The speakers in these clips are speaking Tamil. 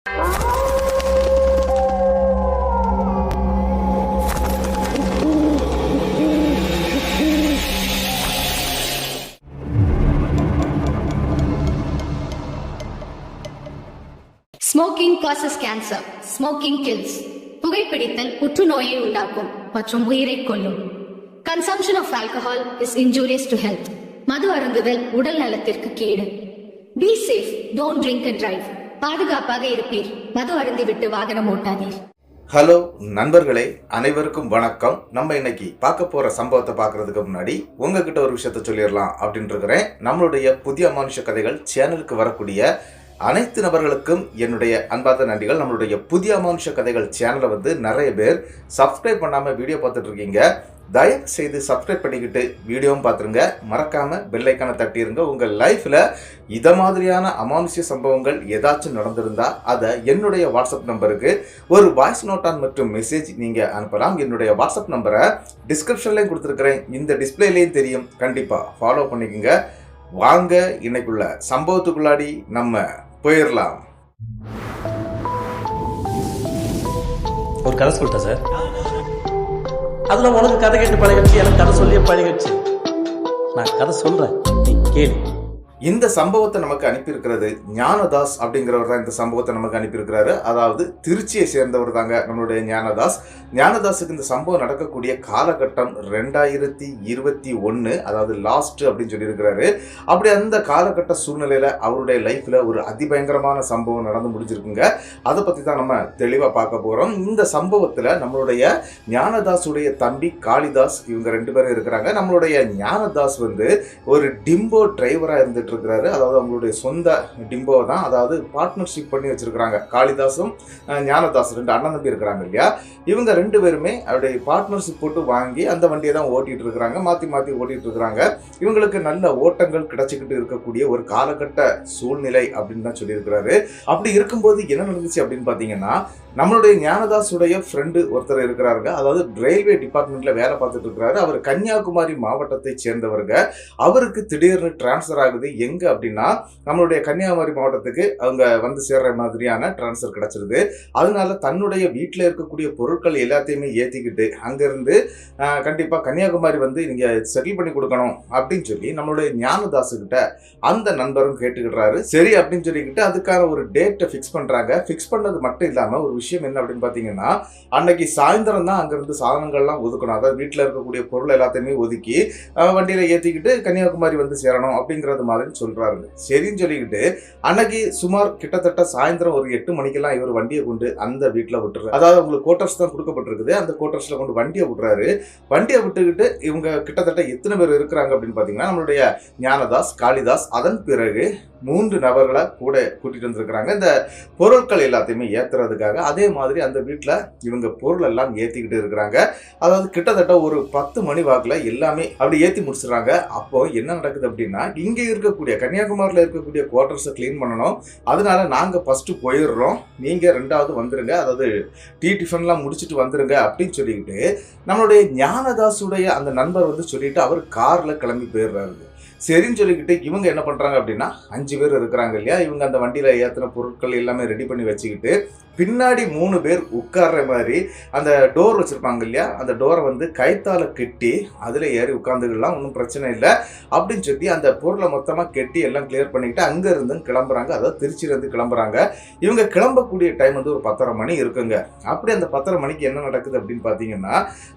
Smoking causes cancer. Smoking kills. புகைப்பிடித்தல் புற்றுநோயை உண்டாக்கும் மற்றும் உயிரை கொல்லும். Consumption of alcohol is injurious to health. மது அருந்துதல் உடல் நலத்திற்கு கேடு. Be safe. Don't drink and drive. பாதுகாப்பாக இருப்பீர். மது அருந்திவிட்டு வாகனம் ஓட்டாதீர். ஹலோ நண்பர்களே, அனைவருக்கும் வணக்கம். நம்ம இன்னைக்கு பார்க்க போற சம்பவத்தை பார்க்கறதுக்கு முன்னாடி உங்ககிட்ட ஒரு விஷயத்த சொல்லிடலாம் அப்படின்னு இருக்கிறேன். நம்மளுடைய புதிய அமானுஷ கதைகள் சேனலுக்கு வரக்கூடிய அனைத்து நபர்களுக்கும் என்னுடைய அன்பார்ந்த நன்றிகள். நம்மளுடைய புதிய அமானுஷ கதைகள் சேனலை நிறைய பேர் சப்ஸ்கிரைப் பண்ணாமல் வீடியோ பார்த்துட்டு இருக்கீங்க. தயவு செய்து சப்ஸ்கிரைப் பண்ணிக்கிட்டு வீடியோவும் பார்த்துருங்க. மறக்காமல் பெல்லைக்கான தட்டிடுங்க. உங்கள் லைஃப்பில் இதை மாதிரியான அமானுஷ்ய சம்பவங்கள் ஏதாச்சும் நடந்திருந்தா அதை என்னுடைய வாட்ஸ்அப் நம்பருக்கு ஒரு வாய்ஸ் நோட்டான் மற்றும் மெசேஜ் நீங்கள் அனுப்பலாம். என்னுடைய வாட்ஸ்அப் நம்பரை டிஸ்கிரிப்ஷன்லேயும் கொடுத்துருக்குறேன், இந்த டிஸ்பிளேலையும் தெரியும். கண்டிப்பாக ஃபாலோ பண்ணிக்கோங்க. வாங்க இன்னைக்குள்ள சம்பவத்துக்குள்ளாடி நம்ம போயிடலாம். ஒரு கதை சொல்லிட்டேன் சார். அதுல உனக்கு கதை கேட்டு பழகிடுச்சு, எனக்கு கதை சொல்லியே பழகிடுச்சு. நான் கதை சொல்றேன், நீ கேளு. இந்த சம்பவத்தை நமக்கு அனுப்பியிருக்கிறது ஞானதாஸ் அப்படிங்கிறவர் தான். இந்த சம்பவத்தை நமக்கு அனுப்பியிருக்கிறாரு. அதாவது திருச்சியை சேர்ந்தவர் தாங்க நம்மளுடைய ஞானதாஸ். ஞானதாஸுக்கு இந்த சம்பவம் நடக்கக்கூடிய காலகட்டம் 2021, அதாவது லாஸ்ட் அப்படின்னு சொல்லியிருக்கிறாரு. அப்படி அந்த காலகட்ட சூழ்நிலையில அவருடைய லைஃப்ல ஒரு அதிபயங்கரமான சம்பவம் நடந்து முடிஞ்சிருக்குங்க. அதை பத்தி தான் நம்ம தெளிவா பார்க்க போறோம். இந்த சம்பவத்துல நம்மளுடைய ஞானதாஸுடைய தம்பி காளிதாஸ், இவங்க 2 பேரும் இருக்கிறாங்க. நம்மளுடைய ஞானதாஸ் ஒரு டிம்போ டிரைவரா இருந்துட்டு இருக்கிறாரு. அதாவது அவங்களுடைய சொந்த டிம்போ தான், அதாவது பார்ட்னர்ஷிப் பண்ணி வச்சிருக்கிறாங்க. காளிதாசும் ஞானதாஸ் 2 அண்ணன் தம்பி இருக்கிறாங்க இல்லையா. இவங்க 2 பேருமே அவருடைய பார்ட்னர்ஷிப் போட்டு வாங்கி அந்த வண்டியை தான் ஓட்டிட்டு இருக்கிறாங்க. மாற்றி மாற்றி ஓட்டிட்டு இருக்கிறாங்க. இவங்களுக்கு நல்ல ஓட்டங்கள் கிடைச்சிக்கிட்டு இருக்கக்கூடிய ஒரு காலகட்ட சூழ்நிலை அப்படின்னு தான் சொல்லியிருக்கிறாரு. அப்படி இருக்கும்போது என்ன நடந்துச்சு அப்படின்னு பார்த்தீங்கன்னா, நம்மளுடைய ஞானதாஸுடைய ஃப்ரெண்டு ஒருத்தர் இருக்கிறாருங்க. அதாவது ரயில்வே டிபார்ட்மெண்ட்ல வேலை பார்த்துட்டு இருக்கிறாரு. அவர் கன்னியாகுமரி மாவட்டத்தை சேர்ந்தவருங்க. அவருக்கு திடீர்னு டிரான்ஸ்ஃபர் ஆகுது. எங்க அப்படின்னா நம்மளுடைய கன்னியாகுமரி மாவட்டத்துக்கு அவங்க சேர்ற மாதிரியான டிரான்ஸ்ஃபர் கிடைச்சிருது. அதனால தன்னுடைய வீட்டில் இருக்கக்கூடிய பொருட்கள் எல்லாத்தையுமே ஏற்றிக்கிட்டு அங்கிருந்து கண்டிப்பா கன்னியாகுமரி நீங்க செட்டில் பண்ணி கொடுக்கணும் அப்படின்னு சொல்லி நம்மளுடைய ஞானதாஸுக்கிட்ட அந்த நண்பரும் கேட்டுக்கிட்டாரு. சரி அப்படின்னு சொல்லிக்கிட்டு அதுக்கான ஒரு டேட்டை ஃபிக்ஸ் பண்றாங்க. ஃபிக்ஸ் பண்ணது மட்டும் இல்லாம ஒரு விஷயம் என்ன அப்படின்னு பாத்தீங்கன்னா, அன்னைக்கு சாயந்தரம் தான் அங்கிருந்து சாதனங்கள்லாம் ஒதுக்கணும். அதாவது வீட்டில் இருக்கக்கூடிய பொருள் எல்லாத்தையுமே ஒதுக்கி வண்டியில ஏற்றிக்கிட்டு கன்னியாகுமரி சேரணும் அப்படிங்கிறது மாதிரி சொல்றாருங்க. சரின்னு சொல்லிக்கிட்டு அன்னைக்கு சுமார் கிட்டத்தட்ட சாயந்தரம் ஒரு 8 மணிக்கெல்லாம் இவர் வண்டியை கொண்டு அந்த வீட்டில் விட்டுறாரு. அதாவது உங்களுக்கு கோட்டர்ஸ் தான் கொடுக்கப்பட்டிருக்குது. அந்த கோட்டர்ஸ்ல கொண்டு வண்டியை விட்டுறாரு. வண்டியை விட்டுக்கிட்டு இவங்க கிட்டத்தட்ட எத்தனை பேர் இருக்கிறாங்க அப்படின்னு பாத்தீங்கன்னா, நம்மளுடைய ஞானதாஸ், காளிதாஸ், அதன் பிறகு 3 நபர்களை கூட கூட்டிட்டு வந்திருக்கிறாங்க இந்த பொருட்கள் எல்லாத்தையுமே ஏத்துறதுக்காக. அதே மாதிரி அந்த வீட்டில் இவங்க பொருள் எல்லாம் ஏத்திக்கிட்டு இருக்கிறாங்க. அதாவது கிட்டத்தட்ட ஒரு 10 மணி வாக்குல எல்லாமே அப்படி ஏத்தி முடிச்சிடறாங்க. அப்போ என்ன நடக்குது அப்படின்னா, இங்க இருக்கக்கூடிய கன்னியாகுமரியில இருக்கக்கூடிய குவார்டர்ஸை கிளீன் பண்ணணும். அதனால நாங்க ஃபர்ஸ்ட் போயிடுறோம், நீங்க 2வது வந்துருங்க, அதாவது டீ டிஃபன்லாம் முடிச்சுட்டு வந்துருங்க அப்படின்னு சொல்லிக்கிட்டு நம்மளுடைய ஞானதாஸுடைய அந்த நண்பர் சொல்லிட்டு அவர் கார்ல கிளம்பி போயிடுறாரு. சரின்னு சொல்லிக்கிட்டு இவங்க என்ன பண்றாங்க அப்படின்னா, 5 பேர் இருக்கிறாங்க இல்லையா. இவங்க அந்த வண்டியில ஏத்தின பொருட்கள் எல்லாமே ரெடி பண்ணி வச்சுக்கிட்டு பின்னாடி 3 பேர் உட்கார்ற மாதிரி அந்த டோர் வச்சிருப்பாங்க இல்லையா, அந்த டோரை கைத்தால கெட்டி அதுல ஏறி உட்கார்ந்துக்கலாம், ஒன்றும் பிரச்சனை இல்லை அப்படின்னு சொல்லி அந்த பொருளை மொத்தமா கெட்டி எல்லாம் கிளியர் பண்ணிக்கிட்டு அங்க இருந்து கிளம்புறாங்க. அதாவது திருச்சியில இருந்து கிளம்புறாங்க. இவங்க கிளம்பக்கூடிய டைம் ஒரு 10:30 மணி இருக்குங்க. அப்படி அந்த 10:30 மணிக்கு என்ன நடக்குது அப்படின்னு பாத்தீங்கன்னா,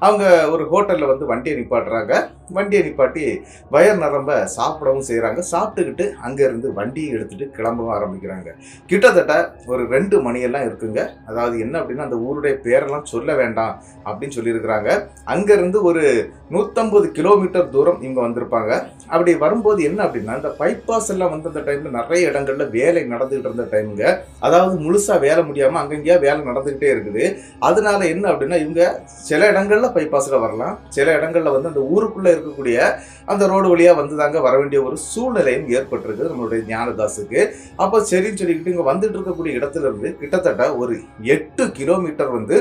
அவங்க ஒரு ஹோட்டல்ல வண்டியை நிப்பாட்டுறாங்க. வண்டியை நிப்பாட்டி வயர் நிரம்ப சாப்பிடவும் செய்யறாங்க. சாப்பிட்டுக்கிட்டு அங்க இருந்து வண்டியை எடுத்துட்டு கிளம்பவும் ஆரம்பிக்கிறாங்க. கிட்டத்தட்ட ஒரு 2 மணியெல்லாம் இருக்குங்க. அதாவது என்ன அப்படின்னா, அந்த ஊருடைய பேரெல்லாம் சொல்ல வேண்டாம் அப்படின்னு சொல்லியிருக்கிறாங்க. அங்கிருந்து ஒரு 150 கிலோமீட்டர் தூரம் இவங்க வந்திருப்பாங்க. அப்படி வரும்போது என்ன அப்படின்னா, இந்த பைபாஸ் எல்லாம் அந்த டைம்ல நிறைய இடங்கள்ல வேலை நடந்துகிட்டு இருந்த டைமுங்க. அதாவது முழுசா வேலை முடியாம அங்கங்கேயா வேலை நடந்துகிட்டே இருக்குது. அதனால என்ன அப்படின்னா, இவங்க சில இடங்கள்ல பைபாஸ்ல வரலாம், சில இடங்கள்ல அந்த ஊருக்குள்ள இருக்கக்கூடிய அந்த ரோடு வழியா தாங்க வர வேண்டிய ஒரு சூழ்நிலையும் ஏற்பட்டிருக்கு நம்மளுடைய ஞானதாஸுக்கு. அப்போ சரின்னு சொல்லிக்கிட்டு இங்க வந்துட்டு இருக்கக்கூடிய இடத்துல இருந்து கிட்டத்தட்ட ஒரு 8 கிலோமீட்டர் வந்து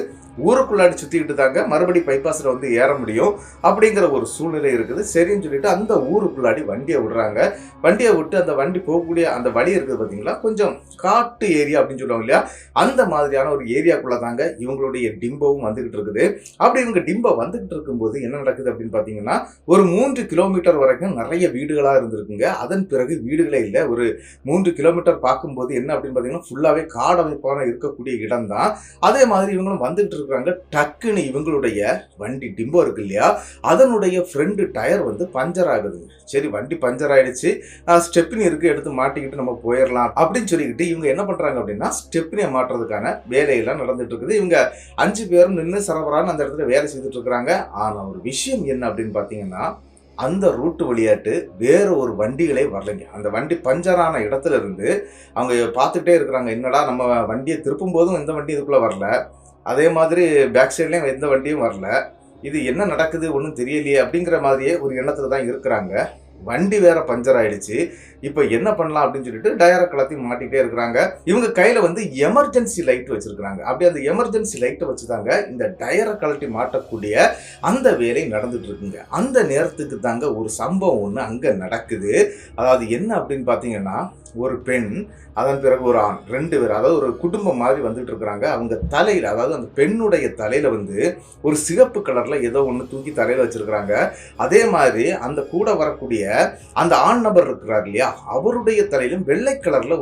ஊருக்குள்ளாடி சுத்திக்கிட்டு தாங்க மறுபடி பைபாஸ்ல வந்து ஏற முடியும் அப்படிங்கிற ஒரு சூழ்நிலை இருக்குது. சரின்னு சொல்லிட்டு அந்த ஊருக்குள்ளாடி வண்டியை விடுறாங்க. வண்டியை விட்டு அந்த வண்டி போகக்கூடிய அந்த வழி இருக்குது பார்த்தீங்களா, கொஞ்சம் காட்டு ஏரியா அப்படின்னு சொல்லுவாங்க இல்லையா, அந்த மாதிரியான ஒரு ஏரியாக்குள்ள தாங்க இவங்களுடைய டிம்போவும் வந்துகிட்டு இருக்குது. அப்படி இவங்க டிம்போ வந்துகிட்டு இருக்கும்போது என்ன நடக்குது அப்படின்னு பார்த்தீங்கன்னா, ஒரு 3 கிலோமீட்டர் வரைக்கும் நிறைய வீடுகளாக இருந்திருக்குங்க. அதன் பிறகு வீடுகளே இல்லை. ஒரு 3 கிலோமீட்டர் பார்க்கும்போது என்ன அப்படின்னு பார்த்தீங்கன்னா ஃபுல்லாகவே காடமைப்பான இருக்கக்கூடிய இடம் தான். அதே மாதிரி இவங்களும் வந்துகிட்டு இருக்காங்க. டக்குன்னு இவங்களுடைய வண்டி டிம்போ இருக்கு இல்லையா, அதனுடைய ஃப்ரண்ட் டயர் வந்து பஞ்சர் ஆகுதுங்க. சரி வண்டி பஞ்சர் ஆயிடுச்சு, ஸ்டெப்னி இருக்கு, எடுத்து மாட்டிக்கிட்டு நம்ம போயிடலாம் அப்படின்னு சொல்லிக்கிட்டு இவங்க என்ன பண்றாங்க அப்படின்னா ஸ்டெப்னியை மாட்டுறதுக்கான வேலையெல்லாம் நடந்துட்டு இருக்குது. இவங்க 5 பேரும் நின்று சரபரான்னு அந்த இடத்துல வேலை செய்துட்டு இருக்கிறாங்க. ஆனா ஒரு விஷயம் என்ன அப்படின்னு பாத்தீங்கன்னா, அந்த ரூட்டு வழியாட்டு வேற ஒரு வண்டிகளே வரலைங்க. அந்த வண்டி பஞ்சரான இடத்துல இருந்து அவங்க பார்த்துட்டே இருக்கிறாங்க, என்னடா நம்ம வண்டியை திருப்பும் போதும் எந்த வண்டி இதுக்குள்ள வரல, அதே மாதிரி பேக் சைட்லேயும் எந்த வண்டியும் வரல, இது என்ன நடக்குது ஒன்றும் தெரியலையே அப்படிங்கிற மாதிரியே ஒரு எண்ணத்தில் தான் இருக்கிறாங்க. வண்டி வேற பஞ்சர் ஆயிடுச்சு, இப்போ என்ன பண்ணலாம் அப்படின்னு சொல்லிட்டு டயரை கலத்தி மாட்டிகிட்டே இருக்கிறாங்க. இவங்க கையில் வந்து எமர்ஜென்சி லைட் வச்சிருக்கிறாங்க. அப்படி அந்த எமர்ஜென்சி லைட்டை வச்சுதாங்க இந்த டயரை கலட்டி மாட்டக்கூடிய அந்த வேலை நடந்துட்டு இருக்குங்க. அந்த நேரத்துக்கு தாங்க ஒரு சம்பவம் ஒன்று அங்கே நடக்குது. அதாவது என்ன அப்படின்னு பார்த்தீங்கன்னா, ஒரு பெண், அதன் பிறகு ஒரு ஆண், 2 பேர், அதாவது ஒரு குடும்பம் மாதிரி வந்துட்டு இருக்கிறாங்க. அவங்க தலையில், அதாவது அந்த பெண்ணுடைய தலையில வந்து ஒரு சிகப்பு கலர்ல ஏதோ ஒன்று தூக்கி தலையில வச்சிருக்கிறாங்க. அதே மாதிரி அந்த கூட வரக்கூடிய அந்த ஆண் நபர் இருக்கிறார் இல்லையா, அவருடைய தலையிலும் வெள்ளை கலர்ல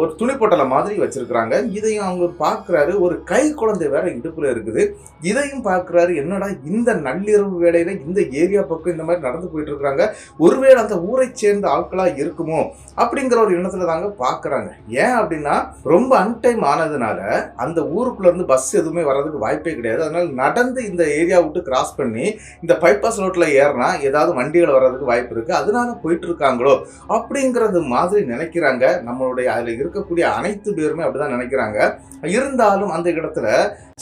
ஒரு துணிப்பொட்டலை மாதிரி வச்சிருக்கிறாங்க. இதையும் அவங்க பார்க்கிறாரு. ஒரு கை குழந்தை வேற இடுப்புல இருக்குது. இதையும் பார்க்கிறாரு. என்னடா இந்த நள்ளிரவு வேளையில இந்த ஏரியா பக்கம் இந்த மாதிரி நடந்து போயிட்டு இருக்கிறாங்க, ஒருவேளை அந்த ஊரை சேர்ந்த ஆட்களா இருக்குமோ அப்படிங்கிற ஒரு எண்ணத்துல தாங்க பார்க்கறாங்க. ஏன் அப்படின்னா ரொம்ப அன்டைம் ஆனதுனால அந்த ஊருக்குள்ள இருந்து பஸ் எதுவுமே வர்றதுக்கு வாய்ப்பே கிடையாது. அதனால நடந்து இந்த ஏரியா விட்டு கிராஸ் பண்ணி இந்த பைபாஸ் ரோட்ல ஏறினா ஏதாவது வண்டிகள் வர்றதுக்கு வாய்ப்பு இருக்கு, அதனால போயிட்டு இருக்காங்களோ அப்படிங்கிறது மாதிரி நினைக்கிறாங்க. நம்மளுடைய அதுல இருக்கக்கூடிய அனைத்து பேருமே அப்படிதான் நினைக்கிறாங்க. இருந்தாலும் அந்த இடத்துல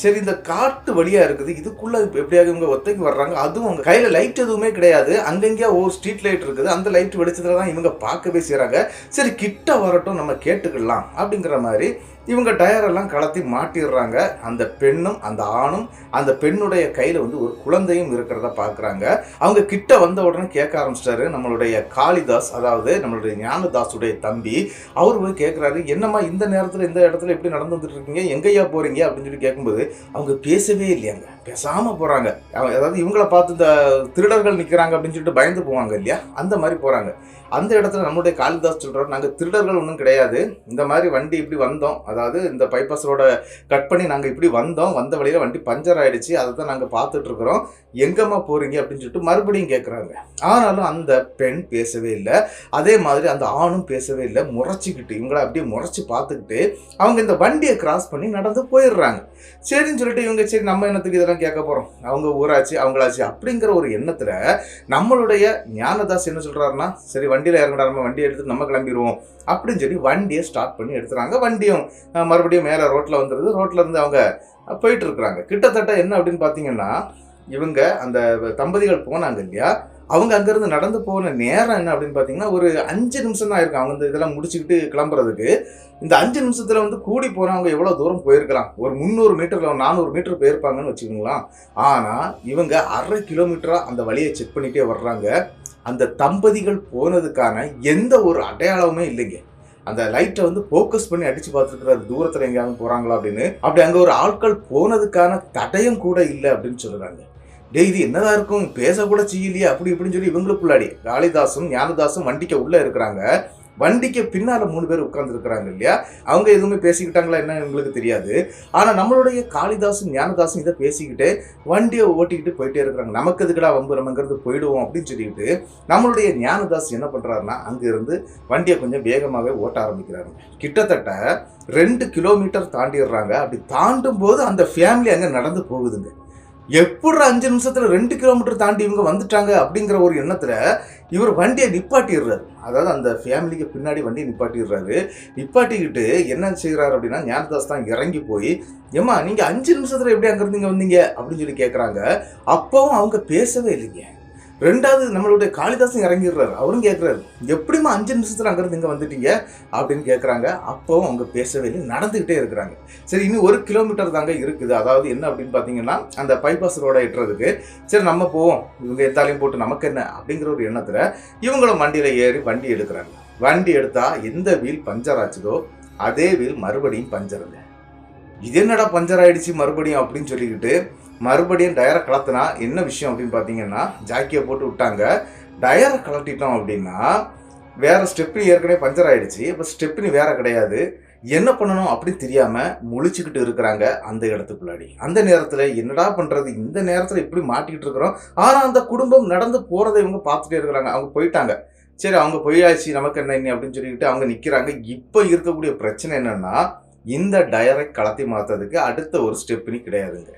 சரி இந்த காட்டு வழியா இருக்குது, இதுக்குள்ள எப்படியாவது இவங்க ஒத்தைக்கு வர்றாங்க, அதுவும் அவங்க கையில லைட் எதுவுமே கிடையாது, அங்கங்கேயா ஒரு ஸ்ட்ரீட் லைட் இருக்குது, அந்த லைட் வெளிச்சத்துல தான் இவங்க பார்க்கவே செய்யறாங்க. சரி கிட்ட வரட்டும் நம்ம கேட்டுக்கலாம் அப்படிங்கிற மாதிரி இவங்க டயரெல்லாம் கலத்தி மாட்டிடுறாங்க. அந்த பெண்ணும் அந்த ஆணும், அந்த பெண்ணுடைய கையில் வந்து ஒரு குழந்தையும் இருக்கிறத பார்க்குறாங்க. அவங்க கிட்ட வந்த உடனே கேட்க ஆரம்பிச்சிட்டாரு நம்மளுடைய காளிதாஸ், அதாவது நம்மளுடைய ஞானதாஸுடைய தம்பி. அவர் போய் கேட்குறாரு, என்னம்மா இந்த நேரத்தில் இந்த இடத்துல எப்படி நடந்து வந்துட்டு இருக்கீங்க, எங்கேயா போகிறீங்க அப்படின்னு சொல்லி கேட்கும்போது அவங்க பேசவே இல்லையாங்க, பேசாமல் போகிறாங்க. அதாவது இவங்கள பார்த்து இந்த திருடர்கள் நிற்கிறாங்க அப்படின்னு சொல்லிட்டு பயந்து போவாங்க இல்லையா, அந்த மாதிரி போகிறாங்க. அந்த இடத்துல நம்மளுடைய காளிதாஸ் சொல்கிறார், நாங்கள் திருடர்கள் ஒன்றும் கிடையாது, இந்த மாதிரி வண்டி இப்படி வந்தோம், அதாவது இந்த பைபாஸ் ரோட கட் பண்ணி நாங்கள் இப்படி வந்தோம், வந்த வழியில் வண்டி பஞ்சர் ஆகிடுச்சு, அதை தான் நாங்கள் பார்த்துட்டு இருக்கிறோம், எங்கம்மா போகிறீங்க அப்படின்னு சொல்லிட்டு மறுபடியும் கேட்குறாங்க. ஆனாலும் அந்த பெண் பேசவே இல்லை, அதே மாதிரி அந்த ஆணும் பேசவே இல்லை. முறைச்சிக்கிட்டு இவங்கள அப்படியே முறைச்சி பார்த்துக்கிட்டு அவங்க இந்த வண்டியை கிராஸ் பண்ணி நடந்து போயிடுறாங்க. சரின்னு சொல்லிட்டு இவங்க சரி நம்ம என்னத்துக்கு இதெல்லாம் கேட்க போகிறோம், அவங்க ஊராச்சு அவங்களாச்சு அப்படிங்கிற ஒரு எண்ணத்தில் நம்மளுடைய ஞானதாஸ் என்ன சொல்கிறாருன்னா, சரி வண்டியில் இறங்கடா, நம்ம வண்டியை எடுத்துட்டு நம்ம கிளம்பிடுவோம் அப்படின்னு சொல்லி வண்டியை ஸ்டார்ட் பண்ணி எடுத்துறாங்க. வண்டியும் மறுபடியும் மேலே ரோட்டில் வந்துடுது. ரோட்டில் இருந்து அவங்க போயிட்டு இருக்கிறாங்க. கிட்டத்தட்ட என்ன அப்படின்னு பார்த்தீங்கன்னா, இவங்க அந்த தம்பதிகள் போனாங்க இல்லையா, அவங்க அங்கேருந்து நடந்து போன நேரம் என்ன அப்படின்னு பார்த்தீங்கன்னா ஒரு 5 நிமிஷம் தான் இருக்கும் அவங்க இந்த இதெல்லாம் முடிச்சுக்கிட்டு கிளம்புறதுக்கு. இந்த 5 நிமிஷத்தில் வந்து கூடி போனவங்க எவ்வளோ தூரம் போயிருக்கலாம், ஒரு 300 மீட்டர் 400 மீட்டர் போயிருப்பாங்கன்னு வச்சுக்கோங்களேன். ஆனால் இவங்க 1/2 கிலோமீட்டராக அந்த வழியை செக் பண்ணிகிட்டே வர்றாங்க. அந்த தம்பதிகள் போனதுக்கான எந்த ஒரு அடையாளமுமே இல்லைங்க. அந்த லைட்டை வந்து ஃபோக்கஸ் பண்ணி அடிச்சு பார்த்துருக்குறாரு, தூரத்தில் எங்கேயாவது போகிறாங்களா அப்படின்னு. அப்படி அங்கே ஒரு ஆட்கள் போனதுக்கான தடயம் கூட இல்லை அப்படின்னு சொல்கிறாங்க. இது என்னதான் இருக்கும், பேசக்கூட செய்யலையே அப்படி இப்படின்னு சொல்லி இவங்களுக்குள்ளாடி காளிதாசும் ஞானதாசும் வண்டிக்கு உள்ளே இருக்கிறாங்க. வண்டிக்கு பின்னால் 3 பேர் உட்கார்ந்துருக்கிறாங்க இல்லையா, அவங்க எதுவுமே பேசிக்கிட்டாங்களா என்ன எங்களுக்கு தெரியாது. ஆனால் நம்மளுடைய காளிதாசும் ஞானதாசும் இதை பேசிக்கிட்டு வண்டியை ஓட்டிக்கிட்டு போயிட்டே இருக்கிறாங்க. நமக்கு எதுக்கடா வம்பு, நம்மங்கிறது போயிடுவோம் அப்படின்னு சொல்லிட்டு நம்மளுடைய ஞானதாஸ் என்ன பண்ணுறாருன்னா அங்கேருந்து வண்டியை கொஞ்சம் வேகமாகவே ஓட்ட ஆரம்பிக்கிறாங்க. கிட்டத்தட்ட 2 கிலோமீட்டர் தாண்டிடுறாங்க. அப்படி தாண்டும் போது அந்த ஃபேமிலி அங்கே நடந்து போகுதுங்க. எப்படி 5 நிமிஷத்துல 2 கிலோமீட்டர் தாண்டி இவங்க வந்துட்டாங்க அப்படிங்கிற ஒரு எண்ணத்துல இவர் வண்டியை நிப்பாட்டிடுறாரு. அதாவது அந்த ஃபேமிலிக்கு பின்னாடி வண்டியை நிப்பாட்டிடுறாரு. நிப்பாட்டிக்கிட்டு என்ன செய்கிறாரு அப்படின்னா, ஞானதாஸ் தான் இறங்கி போய், ஏம்மா நீங்கள் 5 நிமிஷத்துல எப்படி அங்கிருந்து இங்கே வந்தீங்க அப்படின்னு சொல்லி கேட்குறாங்க. அப்பவும் அவங்க பேசவே இல்லைங்க. ரெண்டாவது நம்மளுடைய காளிதாசன் இறங்கிடுறாரு. அவரும் கேட்குறாரு, எப்படிமா 5 நிமிஷத்தில் அங்கேருந்து இங்கே வந்துட்டீங்க அப்படின்னு கேட்குறாங்க. அப்போவும் அவங்க பேசவே இல்லை, நடந்துக்கிட்டே இருக்கிறாங்க. சரி, இன்னும் 1 கிலோமீட்டர் தாங்க இருக்குது. அதாவது என்ன அப்படின்னு பார்த்தீங்கன்னா அந்த பைபாஸ் ரோடை எட்டுறதுக்கு. சரி நம்ம போவோம், இவங்க எத்தாலையும் போட்டு நமக்கு என்ன அப்படிங்கிற ஒரு எண்ணத்தில் இவங்களும் வண்டியில் ஏறி வண்டி எடுக்கிறாங்க. வண்டி எடுத்தால் எந்த வீல் பஞ்சர் ஆச்சுதோ அதே வீல் மறுபடியும் பஞ்சருங்க. இது என்னடா பஞ்சர் ஆகிடுச்சு மறுபடியும் அப்படின்னு சொல்லிக்கிட்டு மறுபடியும் டயரை கலத்தினா என்ன விஷயம் அப்படின்னு பார்த்தீங்கன்னா ஜாக்கியை போட்டு விட்டாங்க. டயரை கலட்டிட்டோம் அப்படின்னா வேறு ஸ்டெப்னி ஏற்கனவே பஞ்சர் ஆகிடுச்சு. இப்போ ஸ்டெப்னி வேறு கிடையாது. என்ன பண்ணணும் அப்படின்னு தெரியாமல் முழிச்சுக்கிட்டு இருக்கிறாங்க அந்த இடத்துக்குள்ளாடி. அந்த நேரத்தில் என்னடா பண்ணுறது, இந்த நேரத்தில் இப்படி மாட்டிக்கிட்டு இருக்கிறோம். ஆனால் அந்த குடும்பம் நடந்து போகிறத இவங்க பார்த்துட்டே இருக்கிறாங்க. அவங்க போயிட்டாங்க. சரி, அவங்க போயாச்சு, நமக்கு என்ன இன்னி அப்படின்னு சொல்லிக்கிட்டு அவங்க நிற்கிறாங்க. இப்போ இருக்கக்கூடிய பிரச்சனை என்னென்னா இந்த டயரை கலத்தி மாற்றுறதுக்கு அடுத்த ஒரு ஸ்டெப்னி கிடையாதுங்க.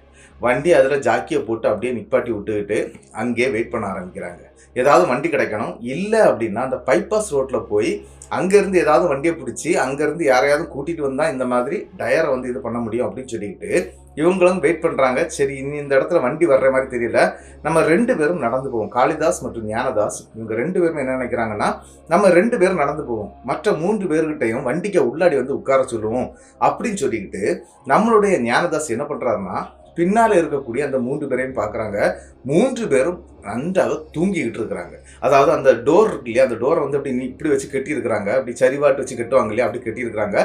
வண்டி அதில் ஜாக்கியை போட்டு அப்படியே நிப்பாட்டி விட்டுக்கிட்டு அங்கேயே வெயிட் பண்ண ஆரம்பிக்கிறாங்க. ஏதாவது வண்டி கிடைக்கணும், இல்லை அப்படின்னா அந்த பைபாஸ் ரோட்டில் போய் அங்கேருந்து ஏதாவது வண்டியை பிடிச்சி அங்கேருந்து யாரையாவது கூட்டிகிட்டு வந்தால் இந்த மாதிரி டயரை வந்து இது பண்ண முடியும் அப்படின்னு சொல்லிக்கிட்டு இவங்களும் வெயிட் பண்ணுறாங்க. சரி, இனி இந்த இடத்துல வண்டி வர்ற மாதிரி தெரியல, நம்ம 2 பேரும் நடந்து போவோம். காளிதாஸ் மற்றும் ஞானதாஸ் இவங்க 2 பேரும் என்ன நினைக்கிறாங்கன்னா நம்ம 2 பேரும் நடந்து போவோம், மற்ற 3 பேர்கிட்டையும் வண்டிக்கு உள்ளாடி வந்து உட்கார சொல்லுவோம் அப்படின்னு சொல்லிக்கிட்டு நம்மளுடைய ஞானதாஸ் என்ன பண்ணுறாருன்னா பின்னால் இருக்கக்கூடிய அந்த 3 பேரையும் பார்க்குறாங்க. 3 பேரும் நன்றாக தூங்கிக்கிட்டு இருக்கிறாங்க. அதாவது அந்த டோர் இருக்கு இல்லையா, அந்த டோரை வந்து அப்படி இப்படி வச்சு கட்டியிருக்கிறாங்க. அப்படி சரிவாட்டு வச்சு கட்டுவாங்க இல்லையா, அப்படி கட்டியிருக்கிறாங்க.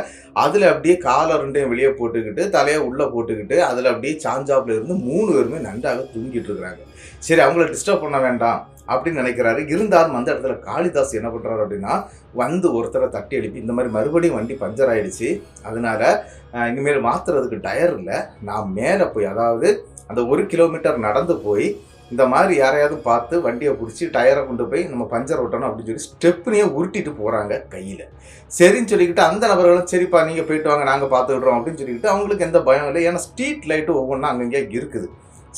அதில் அப்படியே காலை 2 வெளியே போட்டுக்கிட்டு தலையை உள்ளே போட்டுக்கிட்டு அதில் அப்படியே சாஞ்சாப்பில் இருந்து 3 பேருமே நன்றாக தூங்கிட்டு இருக்கிறாங்க. சரி, அவங்கள டிஸ்டர்ப் பண்ண வேண்டாம் அப்படின்னு நினைக்கிறாரு. இருந்தாலும் அந்த இடத்துல காளிதாஸ் என்ன பண்ணுறாரு அப்படின்னா வந்து ஒருத்தரை தட்டி எழுப்பி இந்த மாதிரி மறுபடியும் வண்டி பஞ்சர் ஆகிடுச்சு, அதனால இனிமேல் மாற்றுறதுக்கு டயர் இல்லை, நான் மேலே போய் அதாவது அந்த 1 கிலோமீட்டர் நடந்து போய் இந்த மாதிரி யாரையாவது பார்த்து வண்டியை பிடிச்சி டயரை கொண்டு போய் நம்ம பஞ்சர் ஓட்டணும் அப்படின்னு சொல்லி ஸ்டெப்னியை உருட்டிட்டு போகிறாங்க கையில். சரின்னு சொல்லிக்கிட்டு அந்த நபர்களும் சரிப்பா நீங்கள் போயிட்டு வாங்க, நாங்கள் பார்த்துக்கிட்றோம் அப்படின்னு சொல்லிக்கிட்டு அவங்களுக்கு எந்த பயம் இல்லை. ஏன்னா ஸ்ட்ரீட் லைட்டு ஒவ்வொன்றா அங்கங்கே இருக்குது.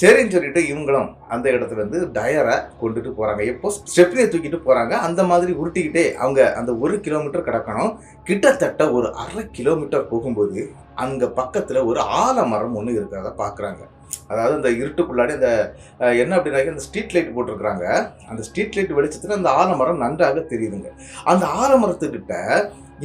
சரின்னு சொல்லிட்டு இவங்களும் அந்த இடத்துல இருந்து டயரை கொண்டுட்டு போகிறாங்க. எப்போ ஸ்டெப்னியை தூக்கிட்டு போகிறாங்க. அந்த மாதிரி உருட்டிக்கிட்டே அவங்க அந்த 1 கிலோமீட்டர் கிடக்கணும். கிட்டத்தட்ட ஒரு 1/2 கிலோமீட்டர் போகும்போது அங்கே பக்கத்தில் ஒரு ஆலமரம் ஒன்று இருக்கிறத பார்க்குறாங்க. அதாவது அந்த இருட்டுக்குள்ளாடி அந்த என்ன அப்படின்னாக்க அந்த ஸ்ட்ரீட் லைட் போட்டிருக்கிறாங்க. அந்த ஸ்ட்ரீட் லைட் வெளிச்சத்தில் அந்த ஆலமரம் நன்றாக தெரியுதுங்க. அந்த ஆலமரத்துக்கிட்ட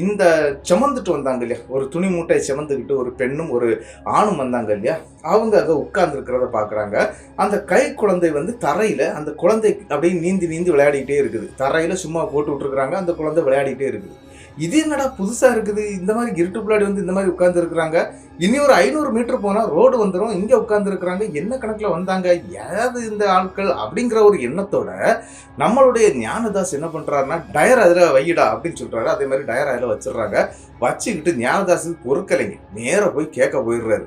இந்த சுமந்துட்டு வந்தாங்க இல்லையா, ஒரு துணி மூட்டையை சுமந்துக்கிட்டு ஒரு பெண்ணும் ஒரு ஆணும் வந்தாங்க இல்லையா, அவங்க அங்கே உட்கார்ந்துருக்கிறத பார்க்குறாங்க. அந்த கை குழந்தை வந்து தரையில் அந்த குழந்தை அப்படியே நீந்தி நீந்தி விளையாடிக்கிட்டே இருக்குது. தரையில் சும்மா போட்டு விட்டுருக்குறாங்க, அந்த குழந்தை விளையாடிக்கிட்டே இருக்குது. இது என்னடா புதுசாக இருக்குது, இந்த மாதிரி இருட்டுக்குள்ளாடி வந்து இந்த மாதிரி உட்காந்துருக்குறாங்க. இனி ஒரு 500 மீட்டர் போனால் ரோடு வந்துடும், இங்கே உட்காந்துருக்குறாங்க, என்ன கணக்கில் வந்தாங்க, ஏதாவது இந்த ஆட்கள் அப்படிங்கிற ஒரு எண்ணத்தோட நம்மளுடைய ஞானதாஸ் என்ன பண்ணுறாருன்னா டயர் அதில் வையிடா அப்படின்னு சொல்கிறாரு. அதே மாதிரி டயர் அதில் வச்சிடுறாங்க. வச்சுக்கிட்டு ஞானதாஸுக்கு பொறுக்கலைங்க, நேராக போய் கேட்க போயிடுறாரு.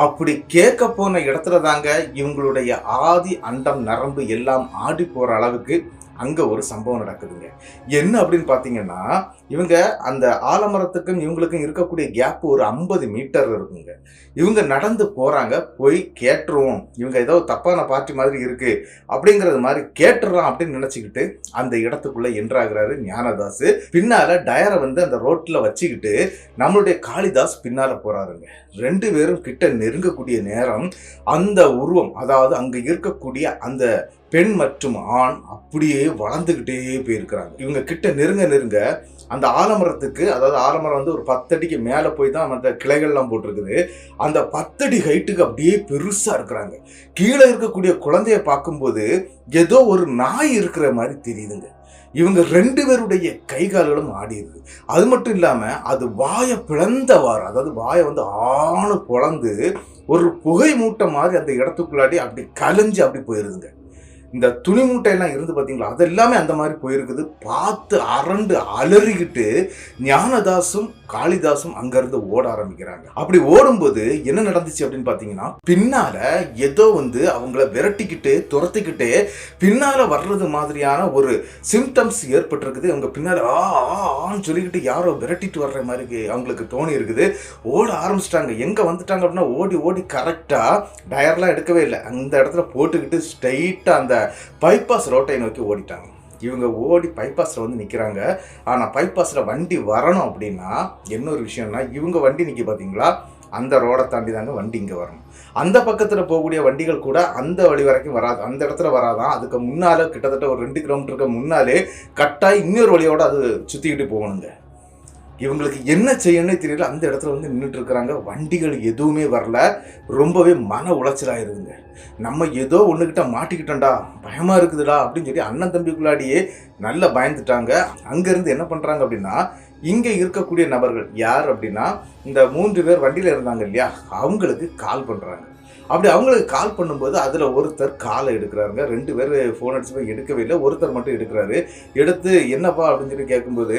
அப்படி கேட்க போன இடத்துல தாங்க இவங்களுடைய ஆதி அண்டம் நரம்பு எல்லாம் ஆடி போகிற அளவுக்கு அங்கே ஒரு சம்பவம் நடக்குதுங்க. என்ன அப்படின்னு பார்த்தீங்கன்னா இவங்க அந்த ஆலமரத்துக்கும் இவங்களுக்கும் இருக்கக்கூடிய கேப் ஒரு 50 மீட்டர் இருக்குங்க. இவங்க நடந்து போகிறாங்க. போய் கேட்டுருவோம், இவங்க ஏதோ தப்பான பார்ட்டி மாதிரி இருக்குது அப்படிங்கிறது மாதிரி கேட்டுறோம் அப்படின்னு நினச்சிக்கிட்டு அந்த இடத்துக்குள்ளே என்ட்ராகிறாரு ஞானதாஸ். பின்னால் டயரை வந்து அந்த ரோட்டில் வச்சுக்கிட்டு நம்மளுடைய காளிதாஸ் பின்னால் போகிறாருங்க. 2 பேரும் கிட்ட நெருங்கக்கூடிய நேரம் அந்த உருவம், அதாவது அங்கே இருக்கக்கூடிய அந்த பெண் மற்றும் ஆண் அப்படியே வளர்ந்துக்கிட்டே போயிருக்கிறாங்க. இவங்க கிட்ட நெருங்க நெருங்க அந்த ஆலமரத்துக்கு, அதாவது ஆலமரம் வந்து ஒரு 10 அடிக்கு மேலே போய் தான் அந்த கிளைகள்லாம் போட்டிருக்குது. அந்த 10 அடி ஹைட்டுக்கு அப்படியே பெருசாக இருக்கிறாங்க. கீழே இருக்கக்கூடிய குழந்தைய பார்க்கும்போது ஏதோ ஒரு நாய் இருக்கிற மாதிரி தெரியுதுங்க. இவங்க 2 பேருடைய கை கால்களும் ஆடிடுது. அது மட்டும் இல்லாமல் அது வாயை பிளந்தவாறு, அதாவது வாயை வந்து ஆணு பிளந்து ஒரு புகை மூட்டை மாதிரி அந்த இடத்துக்குள்ளாடி அப்படி கலைஞ்சு அப்படி போயிருதுங்க. இந்த துணி மூட்டையெல்லாம் இருந்து பார்த்தீங்களா, அது எல்லாமே அந்த மாதிரி போயிருக்குது. பார்த்து அரண்டு அலறிக்கிட்டு ஞானதாசும் காளிதாசும் அங்கேருந்து ஓட ஆரம்பிக்கிறாங்க. அப்படி ஓடும்போது என்ன நடந்துச்சு அப்படின்னு பார்த்தீங்கன்னா பின்னால் ஏதோ வந்து அவங்கள விரட்டிக்கிட்டு துரத்திக்கிட்டு பின்னால் வர்றது மாதிரியான ஒரு சிம்டம்ஸ் ஏற்பட்டிருக்குது. அவங்க பின்னால் ஆன்னு சொல்லிக்கிட்டு யாரோ விரட்டிட்டு வர்ற மாதிரி அவங்களுக்கு தோணி இருக்குது. ஓட ஆரம்பிச்சிட்டாங்க. எங்கே வந்துட்டாங்க அப்படின்னா ஓடி ஓடி கரெக்டாக டயர்லாம் எடுக்கவே இல்லை, அந்த இடத்துல போட்டுக்கிட்டு ஸ்ட்ரைட்டாக அந்த பைபாஸ் ரோட்டை நோக்கி ஓடிட்டாங்க. இவங்க ஓடி பைபாஸில் வந்து நிற்கிறாங்க. ஆனால் பைபாஸில் வண்டி வரணும் அப்படின்னா என்ன ஒரு விஷயம்னா இவங்க வண்டி நிற்கி பார்த்தீங்களா, அந்த ரோடை தாண்டி தாங்க வண்டி இங்கே வரணும். அந்த பக்கத்தில் போகக்கூடிய வண்டிகள் கூட அந்த வழி வரைக்கும் வராது, அந்த இடத்துல வராதான். அதுக்கு முன்னால் கிட்டத்தட்ட ஒரு 2 கிலோமீட்டருக்கு முன்னாலே கட்டாய் இன்னொரு வழியோடு அது சுற்றிக்கிட்டு போகணுங்க. இவங்களுக்கு என்ன செய்யணும்னே தெரியல. அந்த இடத்துல வந்து நின்றுட்டு இருக்கிறாங்க. வண்டிகள் எதுவுமே வரல. ரொம்பவே மன உளைச்சலாயிருதுங்க. நம்ம ஏதோ ஒன்றுக்கிட்ட மாட்டிக்கிட்டோம்டா, பயமாக இருக்குதுடா அப்படின்னு சொல்லி அண்ணன் தம்பிக்குள்ளாடியே நல்லா பயந்துட்டாங்க. அங்கேருந்து என்ன பண்ணுறாங்க அப்படின்னா, இங்கே இருக்கக்கூடிய நபர்கள் யார் அப்படின்னா, இந்த 3 பேர் வண்டியில் இருந்தாங்க இல்லையா, அவங்களுக்கு கால் பண்ணுறாங்க. அப்படி அவங்களுக்கு கால் பண்ணும்போது அதில் ஒருத்தர் காலை எடுக்கிறாருங்க. 2 பேர் ஃபோன் அடிச்சு போய் எடுக்கவே இல்லை, ஒருத்தர் மட்டும் எடுக்கிறாரு. எடுத்து என்னப்பா அப்படின்னு சொல்லி கேட்கும்போது,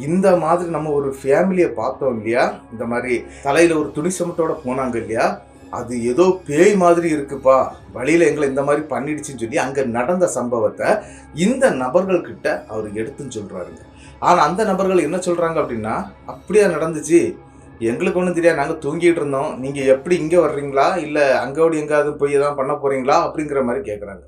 இந்த மாதிரி நம்ம ஒரு ஃபேமிலியை பார்த்தோம் இல்லையா, இந்த மாதிரி தலையில் ஒரு துணி சமட்டோட போனாங்க இல்லையா, அது ஏதோ பேய் மாதிரி இருக்குப்பா, வழியில் எங்களை இந்த மாதிரி பண்ணிடுச்சுன்னு சொல்லி அங்கே நடந்த சம்பவத்தை இந்த நபர்கள்கிட்ட அவர் எடுத்துன்னு சொல்கிறாருங்க. ஆனால் அந்த நபர்கள் என்ன சொல்கிறாங்க அப்படின்னா, அப்படியா நடந்துச்சு, எங்களுக்கு ஒன்றும் தெரியாது, நாங்கள் தூங்கிட்டு இருந்தோம், நீங்கள் எப்படி இங்கே வர்றீங்களா இல்லை அங்கோடி எங்காவது போய் எதாவது பண்ண போகிறீங்களா அப்படிங்கிற மாதிரி கேட்குறாங்க.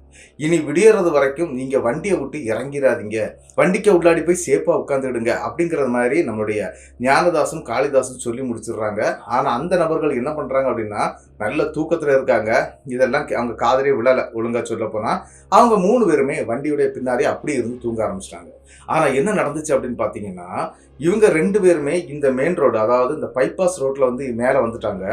இனி விடியறது வரைக்கும் நீங்கள் வண்டியை விட்டு இறங்கிடாதீங்க, வண்டிக்கு உள்ளாடி போய் சேஃபாக உட்காந்துடுங்க அப்படிங்கிற மாதிரி நம்மளுடைய ஞானதாசும் காளிதாசும் சொல்லி முடிச்சிடுறாங்க. ஆனால் அந்த நபர்கள் என்ன பண்ணுறாங்க அப்படின்னா, நல்ல தூக்கத்தில் இருக்காங்க. இதெல்லாம் அவங்க காதலே விழலை. ஒழுங்காக சொல்ல போனால் அவங்க 3 பேருமே வண்டியுடைய பின்னாடி அப்படியே இருந்து தூங்க ஆரம்பிச்சிட்டாங்க. ஆனால் என்ன நடந்துச்சு அப்படின்னு பார்த்தீங்கன்னா, இவங்க 2 பேருமே இந்த மெயின் ரோடு, அதாவது இந்த பைபாஸ் ரோட்டில் வந்து மேலே வந்துட்டாங்க.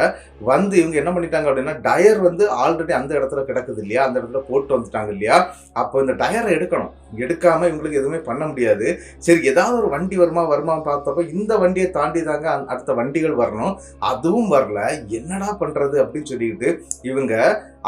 வந்து இவங்க என்ன பண்ணிட்டாங்க அப்படின்னா, டயர் வந்து ஆல்ரெடி அந்த இடத்துல கிடக்குது இல்லையா, அந்த இடத்துல போட்டு வந்துட்டாங்க இல்லையா. அப்போ இந்த டயரை எடுக்கணும், எடுக்காமல் இவங்களுக்கு எதுவுமே பண்ண முடியாது. சரி, ஏதாவது ஒரு வண்டி வருமானு பார்த்தப்போ இந்த வண்டியை தாண்டி தாங்க அடுத்த வண்டிகள் வரணும், அதுவும் வரல. என்னடா பண்ணுறது அப்படின்னு சொல்லிட்டு இவங்க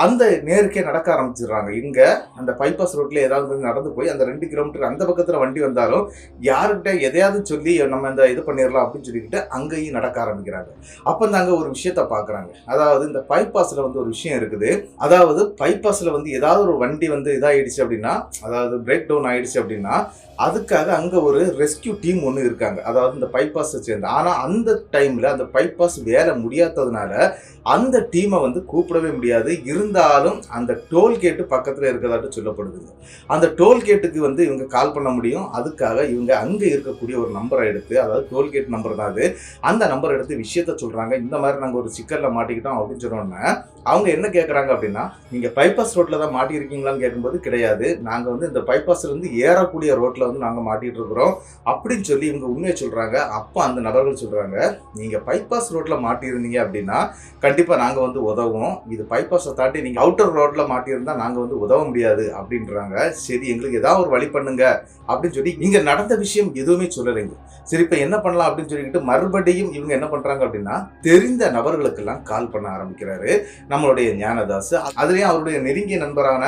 அந்த நேருக்கே நடக்க ஆரம்பிச்சிடுறாங்க. இங்கே அந்த பைபாஸ் ரோட்டில் ஏதாவது நடந்து போய் அந்த 2 கிலோமீட்டர் அந்த பக்கத்தில் வண்டி வந்தாலும் யாருக்கிட்ட எதையாவது சொல்லி நம்ம இந்த இது பண்ணிடலாம் அப்படின்னு சொல்லிக்கிட்டு அங்கேயும் நடக்க ஆரம்பிக்கிறாங்க. அப்போ தாங்க ஒரு விஷயத்த பார்க்குறாங்க. அதாவது இந்த பைபாஸில் வந்து ஒரு விஷயம் இருக்குது. அதாவது பைபாஸில் வந்து ஏதாவது ஒரு வண்டி வந்து இதாகிடுச்சு அப்படின்னா, அதாவது பிரேக் டவுன் ஆகிடுச்சு அப்படின்னா, அதுக்காக அங்கே ஒரு ரெஸ்கியூ டீம் ஒன்று இருக்காங்க, அதாவது இந்த பைபாஸை சேர்ந்து. ஆனால் அந்த டைமில் அந்த பைபாஸ் வேலை முடியாததுனால அந்த டீமை வந்து கூப்பிடவே முடியாது. இருந்தாலும் அந்த டோல்கேட்டு பக்கத்தில் இருக்கிறதாட்டு சொல்லப்படுதுங்க. அந்த டோல்கேட்டுக்கு வந்து இவங்க கால் பண்ண முடியும். அதுக்காக இவங்க அங்கே இருக்கக்கூடிய ஒரு நம்பரை எடுத்து, அதாவது டோல்கேட் நம்பர் தான் அது, அந்த நம்பரை எடுத்து விஷயத்த சொல்கிறாங்க. இந்த மாதிரி நாங்கள் ஒரு சிக்கலில் மாட்டிக்கிட்டோம் அப்படின்னு சொன்னோன்னே அவங்க என்ன கேட்குறாங்க அப்படின்னா, நீங்கள் பைபாஸ் ரோட்டில் தான் மாட்டியிருக்கீங்களான்னு கேட்கும்போது, கிடையாது, நாங்கள் வந்து இந்த பைபாஸ்லேருந்து ஏறக்கூடிய ரோட்டில் வந்து நாங்கள் மாட்டிகிட்டு இருக்கிறோம் அப்படின்னு சொல்லி இவங்க உண்மையை சொல்கிறாங்க. அப்போ அந்த நபர்கள் சொல்கிறாங்க, நீங்கள் பைபாஸ் ரோட்டில் மாட்டியிருந்தீங்க அப்படின்னா கண்டிப்பாக நாங்கள் வந்து உதவும், இது பைபாஸை தாண்டி நீங்கள் அவுட்டர் ரோட்டில் மாட்டியிருந்தால் நாங்கள் வந்து உதவ முடியாது அப்படின்றாங்க. சரி, எங்களுக்கு ஏதாவது ஒரு வழி பண்ணுங்க அப்படின்னு சொல்லி இங்கே நடந்த விஷயம் எதுவுமே சொல்லலைங்க. சரி, இப்போ என்ன பண்ணலாம் அப்படின்னு சொல்லிக்கிட்டு மறுபடியும் இவங்க என்ன பண்ணுறாங்க அப்படின்னா, தெரிந்த நபர்களுக்கெல்லாம் கால் பண்ண ஆரம்பிக்கிறாரு நம்மளுடைய ஞானதாஸ். அதுலேயும் அவருடைய நெருங்கிய நண்பரான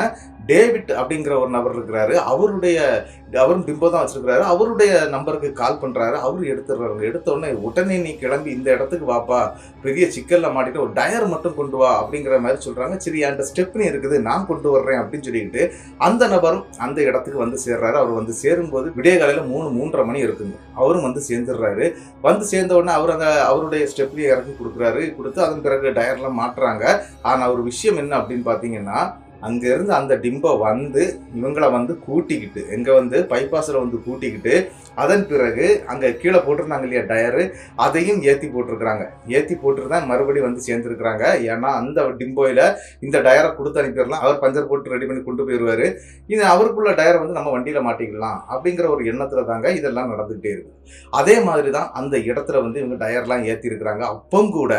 டேவிட் அப்படிங்கிற ஒரு நபர் இருக்கிறாரு. அவரும் டிம்போ தான் வச்சிருக்கிறாரு. அவருடைய நம்பருக்கு கால் பண்ணுறாரு. அவரு எடுத்துடுறாரு. எடுத்தோடனே, உடனே நீ கிளம்பி இந்த இடத்துக்கு வாப்பா, பெரிய சிக்கலில் மாட்டிட்டு ஒரு டயர் மட்டும் கொண்டு வா அப்படிங்கிற மாதிரி சொல்கிறாங்க. சரி, என்கிட்ட ஸ்டெப்னி இருக்குது, நான் கொண்டு வர்றேன் அப்படின்னு சொல்லிக்கிட்டு அந்த நபரும் அந்த இடத்துக்கு வந்து சேர்றாரு. அவர் வந்து சேரும்போது விடிய காலையில் 3-3:30 மணி இருக்குங்க. அவரும் வந்து சேர்ந்துடுறாரு. வந்து சேர்ந்த உடனே அவருடைய ஸ்டெப்னியை இறக்கி கொடுத்து அதன் பிறகு டயர்லாம் மாட்டுறாங்க. ஆனால் ஒரு விஷயம் என்ன அப்படின்னு பார்த்தீங்கன்னா, அங்கேருந்து அந்த டிம்போ வந்து இவங்களை வந்து கூட்டிக்கிட்டு, எங்கே வந்து பைபாஸில் வந்து கூட்டிக்கிட்டு, அதன் பிறகு அங்கே கீழே போட்டிருந்தாங்க இல்லையா டயரு, அதையும் ஏற்றி போட்டிருக்கிறாங்க. ஏற்றி போட்டு தான் மறுபடியும் வந்து சேர்ந்துருக்குறாங்க. ஏன்னா அந்த டிம்போயில் இந்த டயரை கொடுத்து அனுப்பிடலாம், அவர் பஞ்சர் போட்டு ரெடி பண்ணி கொண்டு போயிடுவார், இது அவருக்குள்ள டயரை வந்து நம்ம வண்டியில் மாட்டிக்கலாம் அப்படிங்கிற ஒரு எண்ணத்தில் தாங்க இதெல்லாம் நடந்துகிட்டே இருக்குது. அதே மாதிரி தான் அந்த இடத்துல வந்து இவங்க டயர்லாம் ஏற்றிருக்கிறாங்க. அப்பவும் கூட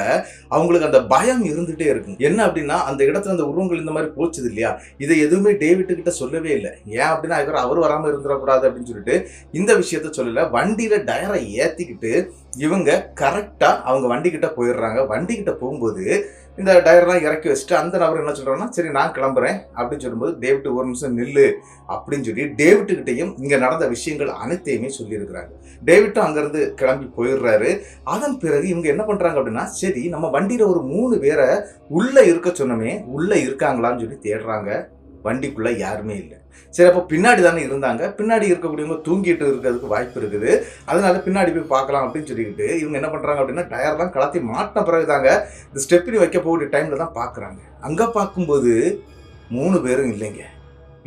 அவங்களுக்கு அந்த பயம் இருந்துகிட்டே இருக்குங்க. என்ன அப்படின்னா, அந்த இடத்துல அந்த உருவங்கள் இந்த மாதிரி போச்சுது இல்லையா, இதை எதுவுமே டேவிட் கிட்ட சொல்லவே இல்லை. ஏன் அப்படின்னா, அவர் வராமல் இருந்துடக்கூடாது அப்படின்னு சொல்லிட்டு இந்த விஷயத்த சொல்லல. வண்டியில டயரை ஏத்திக்கிட்டு இவங்க கரெக்டா அவங்க வண்டி கிட்ட போயிடுறாங்க. வண்டி கிட்ட போகும்போது இந்த டயர்லாம் இறக்கி வச்சுட்டு அந்த நபர் என்ன சொல்றாங்கன்னா, சரி நான் கிளம்புறேன் அப்படின்னு சொல்லும்போது, டேவிட் ஒரு நிமிஷம் நில்லு அப்படின்னு சொல்லி டேவிட்டுக்கிட்டையும் இங்க நடந்த விஷயங்கள் அனைத்தையுமே சொல்லியிருக்கிறாங்க. டேவிட்டும் அங்கிருந்து கிளம்பி போயிடுறாரு. அதன் பிறகு இவங்க என்ன பண்றாங்க அப்படின்னா, சரி நம்ம வண்டியில ஒரு 3 பேரை உள்ள இருக்க சொன்னோமே, உள்ள இருக்காங்களான்னு சொல்லி தேடுறாங்க. வண்டிக்குள்ள யாருமே இல்லை. சரி, அப்போ பின்னாடி தானே இருந்தாங்க, பின்னாடி இருக்கக்கூடியவங்க தூங்கிட்டு இருக்கிறதுக்கு வாய்ப்பு இருக்குது, அதனால பின்னாடி போய் பார்க்கலாம் அப்படின்னு சொல்லிக்கிட்டு இவங்க என்ன பண்ணுறாங்க அப்படின்னா, டயர்லாம் கலத்தி மாட்டின பிறகு தாங்க இந்த ஸ்டெப்னி வைக்க போகக்கூடிய டைமில் தான் பார்க்குறாங்க. அங்கே பார்க்கும்போது 3 பேரும் இல்லைங்க.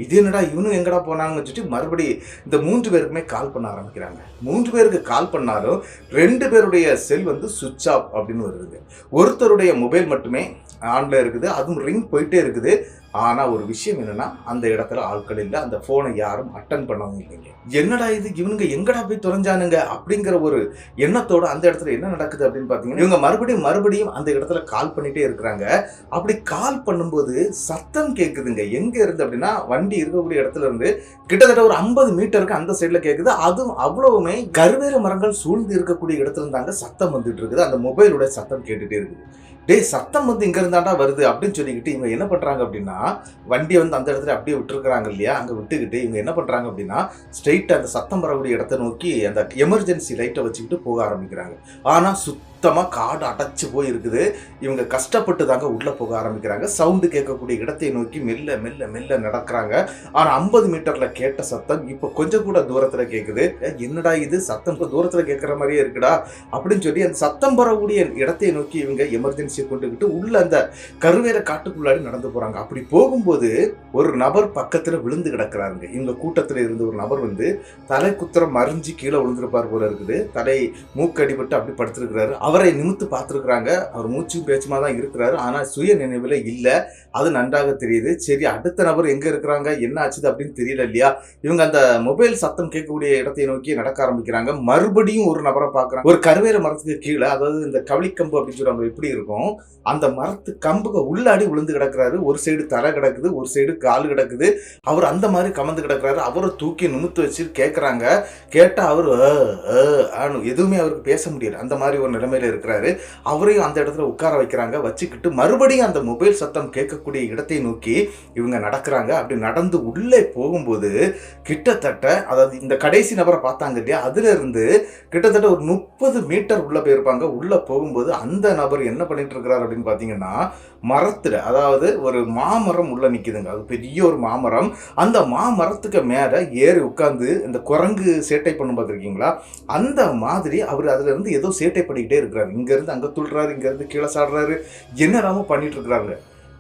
இது என்னடா இவனும் எங்கடா போனாங்கன்னு சொல்லிட்டு மறுபடி இந்த 3 பேருக்குமே கால் பண்ண ஆரம்பிக்கிறாங்க. 3 பேருக்கு கால் பண்ணாலும் 2 பேருடைய செல் வந்து சுவிட்ச் ஆஃப் அப்படின்னு வருதுங்க. ஒருத்தருடைய மொபைல் மட்டுமே ஆன்ல இருக்குது, அதுவும் ரிங் போயிட்டே இருக்குது. ஆனா ஒரு விஷயம் என்னன்னா, அந்த இடத்துல ஆட்கள் இல்லை, அந்த போனை யாரும் அட்டன் பண்ணவும் இல்லைங்க. என்னடா இது, இவனுங்க எங்கடா போய் தொலைஞ்சானுங்க அப்படிங்கிற ஒரு எண்ணத்தோட அந்த இடத்துல என்ன நடக்குது அப்படின்னு பாத்தீங்கன்னா, இவங்க மறுபடியும் அந்த இடத்துல கால் பண்ணிட்டே இருக்கிறாங்க. அப்படி கால் பண்ணும்போது சத்தம் கேட்குதுங்க. எங்க இருந்து அப்படின்னா, வண்டி இருக்கக்கூடிய இடத்துல இருந்து கிட்டத்தட்ட ஒரு 50 மீட்டருக்கு அந்த சைட்ல கேட்குது. அதுவும் அவ்வளவுமே கருவேல மரங்கள் சூழ்ந்து இருக்கக்கூடிய இடத்துல இருந்தாங்க சத்தம் வந்துட்டு இருக்குது. அந்த மொபைலோட சத்தம் கேட்டுட்டே இருக்குது. டேய், சத்தம் வந்து இங்க இருந்தாண்டா வருது அப்படின்னு சொல்லிக்கிட்டு இவங்க என்ன பண்றாங்க அப்படின்னா, வண்டியை வந்து அந்த இடத்துல அப்படியே விட்டுருக்காங்க இல்லையா, அங்க விட்டுக்கிட்டு இவங்க என்ன பண்றாங்க அப்படின்னா, ஸ்ட்ரெயிட்டா அந்த சத்தம் வரக்கூடிய இடத்தை நோக்கி அந்த எமர்ஜென்சி லைட்டை வச்சுக்கிட்டு போக ஆரம்பிக்கிறாங்க. ஆனா சுத்தமா காடு அடைச்சு போய் இருக்குது. இவங்க கஷ்டப்பட்டு தாங்க உள்ள போக ஆரம்பிக்கிறாங்க. சவுண்டு கேட்கக்கூடிய இடத்தை நோக்கி மெல்ல மெல்ல மெல்ல நடக்கிறாங்க. ஆனா 50 மீட்டர்ல கேட்ட சத்தம் இப்ப கொஞ்சம் கூட தூரத்துல கேட்குது. என்னடா இது, சத்தம் தூரத்துல கேட்கற மாதிரியே இருக்குடா அப்படின்னு சொல்லி அந்த சத்தம் வரக்கூடிய இடத்தை நோக்கி இவங்க எமர்ஜென்சியை கொண்டுகிட்டு உள்ள அந்த கருவேல காட்டுக்குள்ளாடி நடந்து போறாங்க. அப்படி போகும்போது ஒரு நபர் பக்கத்துல விழுந்து கிடக்குறாங்க. இவங்க கூட்டத்துல இருந்து ஒரு நபர் வந்து தலை குத்திரம் மறிஞ்சு கீழே விழுந்திருப்பார் போல இருக்குது. தலை மூக்கு அடிபட்டு அப்படி படுத்திருக்கிறாரு. அவரை நிமித்து பார்த்துருக்குறாங்க. அவர் மூச்சும் பேச்சுமா தான் இருக்கிறாரு. ஆனா சுய நினைவுல இல்ல, அது நன்றாக தெரியுது. சரி, அடுத்த நபர் எங்க இருக்கிறாங்க, என்ன ஆச்சுது அப்படின்னு தெரியல இல்லையா. இவங்க அந்த மொபைல் சத்தம் கேட்கக்கூடிய இடத்தை நோக்கி நடக்க ஆரம்பிக்கிறாங்க. மறுபடியும் ஒரு நபரை பார்க்கறாங்க. ஒரு கருவேல மரத்துக்கு கீழே, அதாவது இந்த கவளிக்கம்பு அப்படின்னு சொல்லுவாங்க, எப்படி இருக்கும், அந்த மரத்து கம்புக்கு உள்ளாடி விழுந்து கிடக்குறாரு. ஒரு சைடு தலை கிடக்குது, ஒரு சைடு கால் கிடக்குது. அவர் அந்த மாதிரி கமந்து கிடக்குறாரு. அவரை தூக்கி நிமித்து வச்சு கேட்கறாங்க. கேட்டா அவர் எதுவுமே அவருக்கு பேச முடியல. அந்த மாதிரி ஒரு நிலைமையில இருக்கிறாரு. அவரையும் அந்த இடத்துல உட்கார வைக்கிறாங்க. வச்சுக்கிட்டு மறுபடியும் அந்த மொபைல் சத்தம் கேட்கக்கூடிய இடத்தை நோக்கி இவங்க நடக்கிறாங்க. அப்படி நடந்து உள்ளே போகும்போது கிட்டத்தட்ட, அதாவது இந்த கடைசி நபரை பார்த்தாங்க இல்லையா, அதுல இருந்து கிட்டத்தட்ட ஒரு 30 மீட்டர் உள்ள போயிருப்பாங்க. உள்ள போகும்போது அந்த நபர் என்ன பண்ணிட்டு இருக்கிறார் அப்படின்னு பாத்தீங்கன்னா, மரத்துல, அதாவது ஒரு மாமரம் உள்ள நிக்குதுங்க. அது பெரிய ஒரு மாமரம். அந்த மாமரத்துக்கு மேல ஏறி உட்கார்ந்து இந்த குரங்கு சேட்டை பண்ணு பார்த்துருக்கீங்களா, அந்த மாதிரி அவர் அதுல இருந்து ஏதோ சேட்டை பண்ணிக்கிட்டே இருக்கிறாரு. இங்க இருந்து அங்க துள்ளுறாரு, இங்க இருந்து கீழே சாடுறாரு, என்னெல்லாமோ பண்ணிட்டு இருக்கிறாங்க.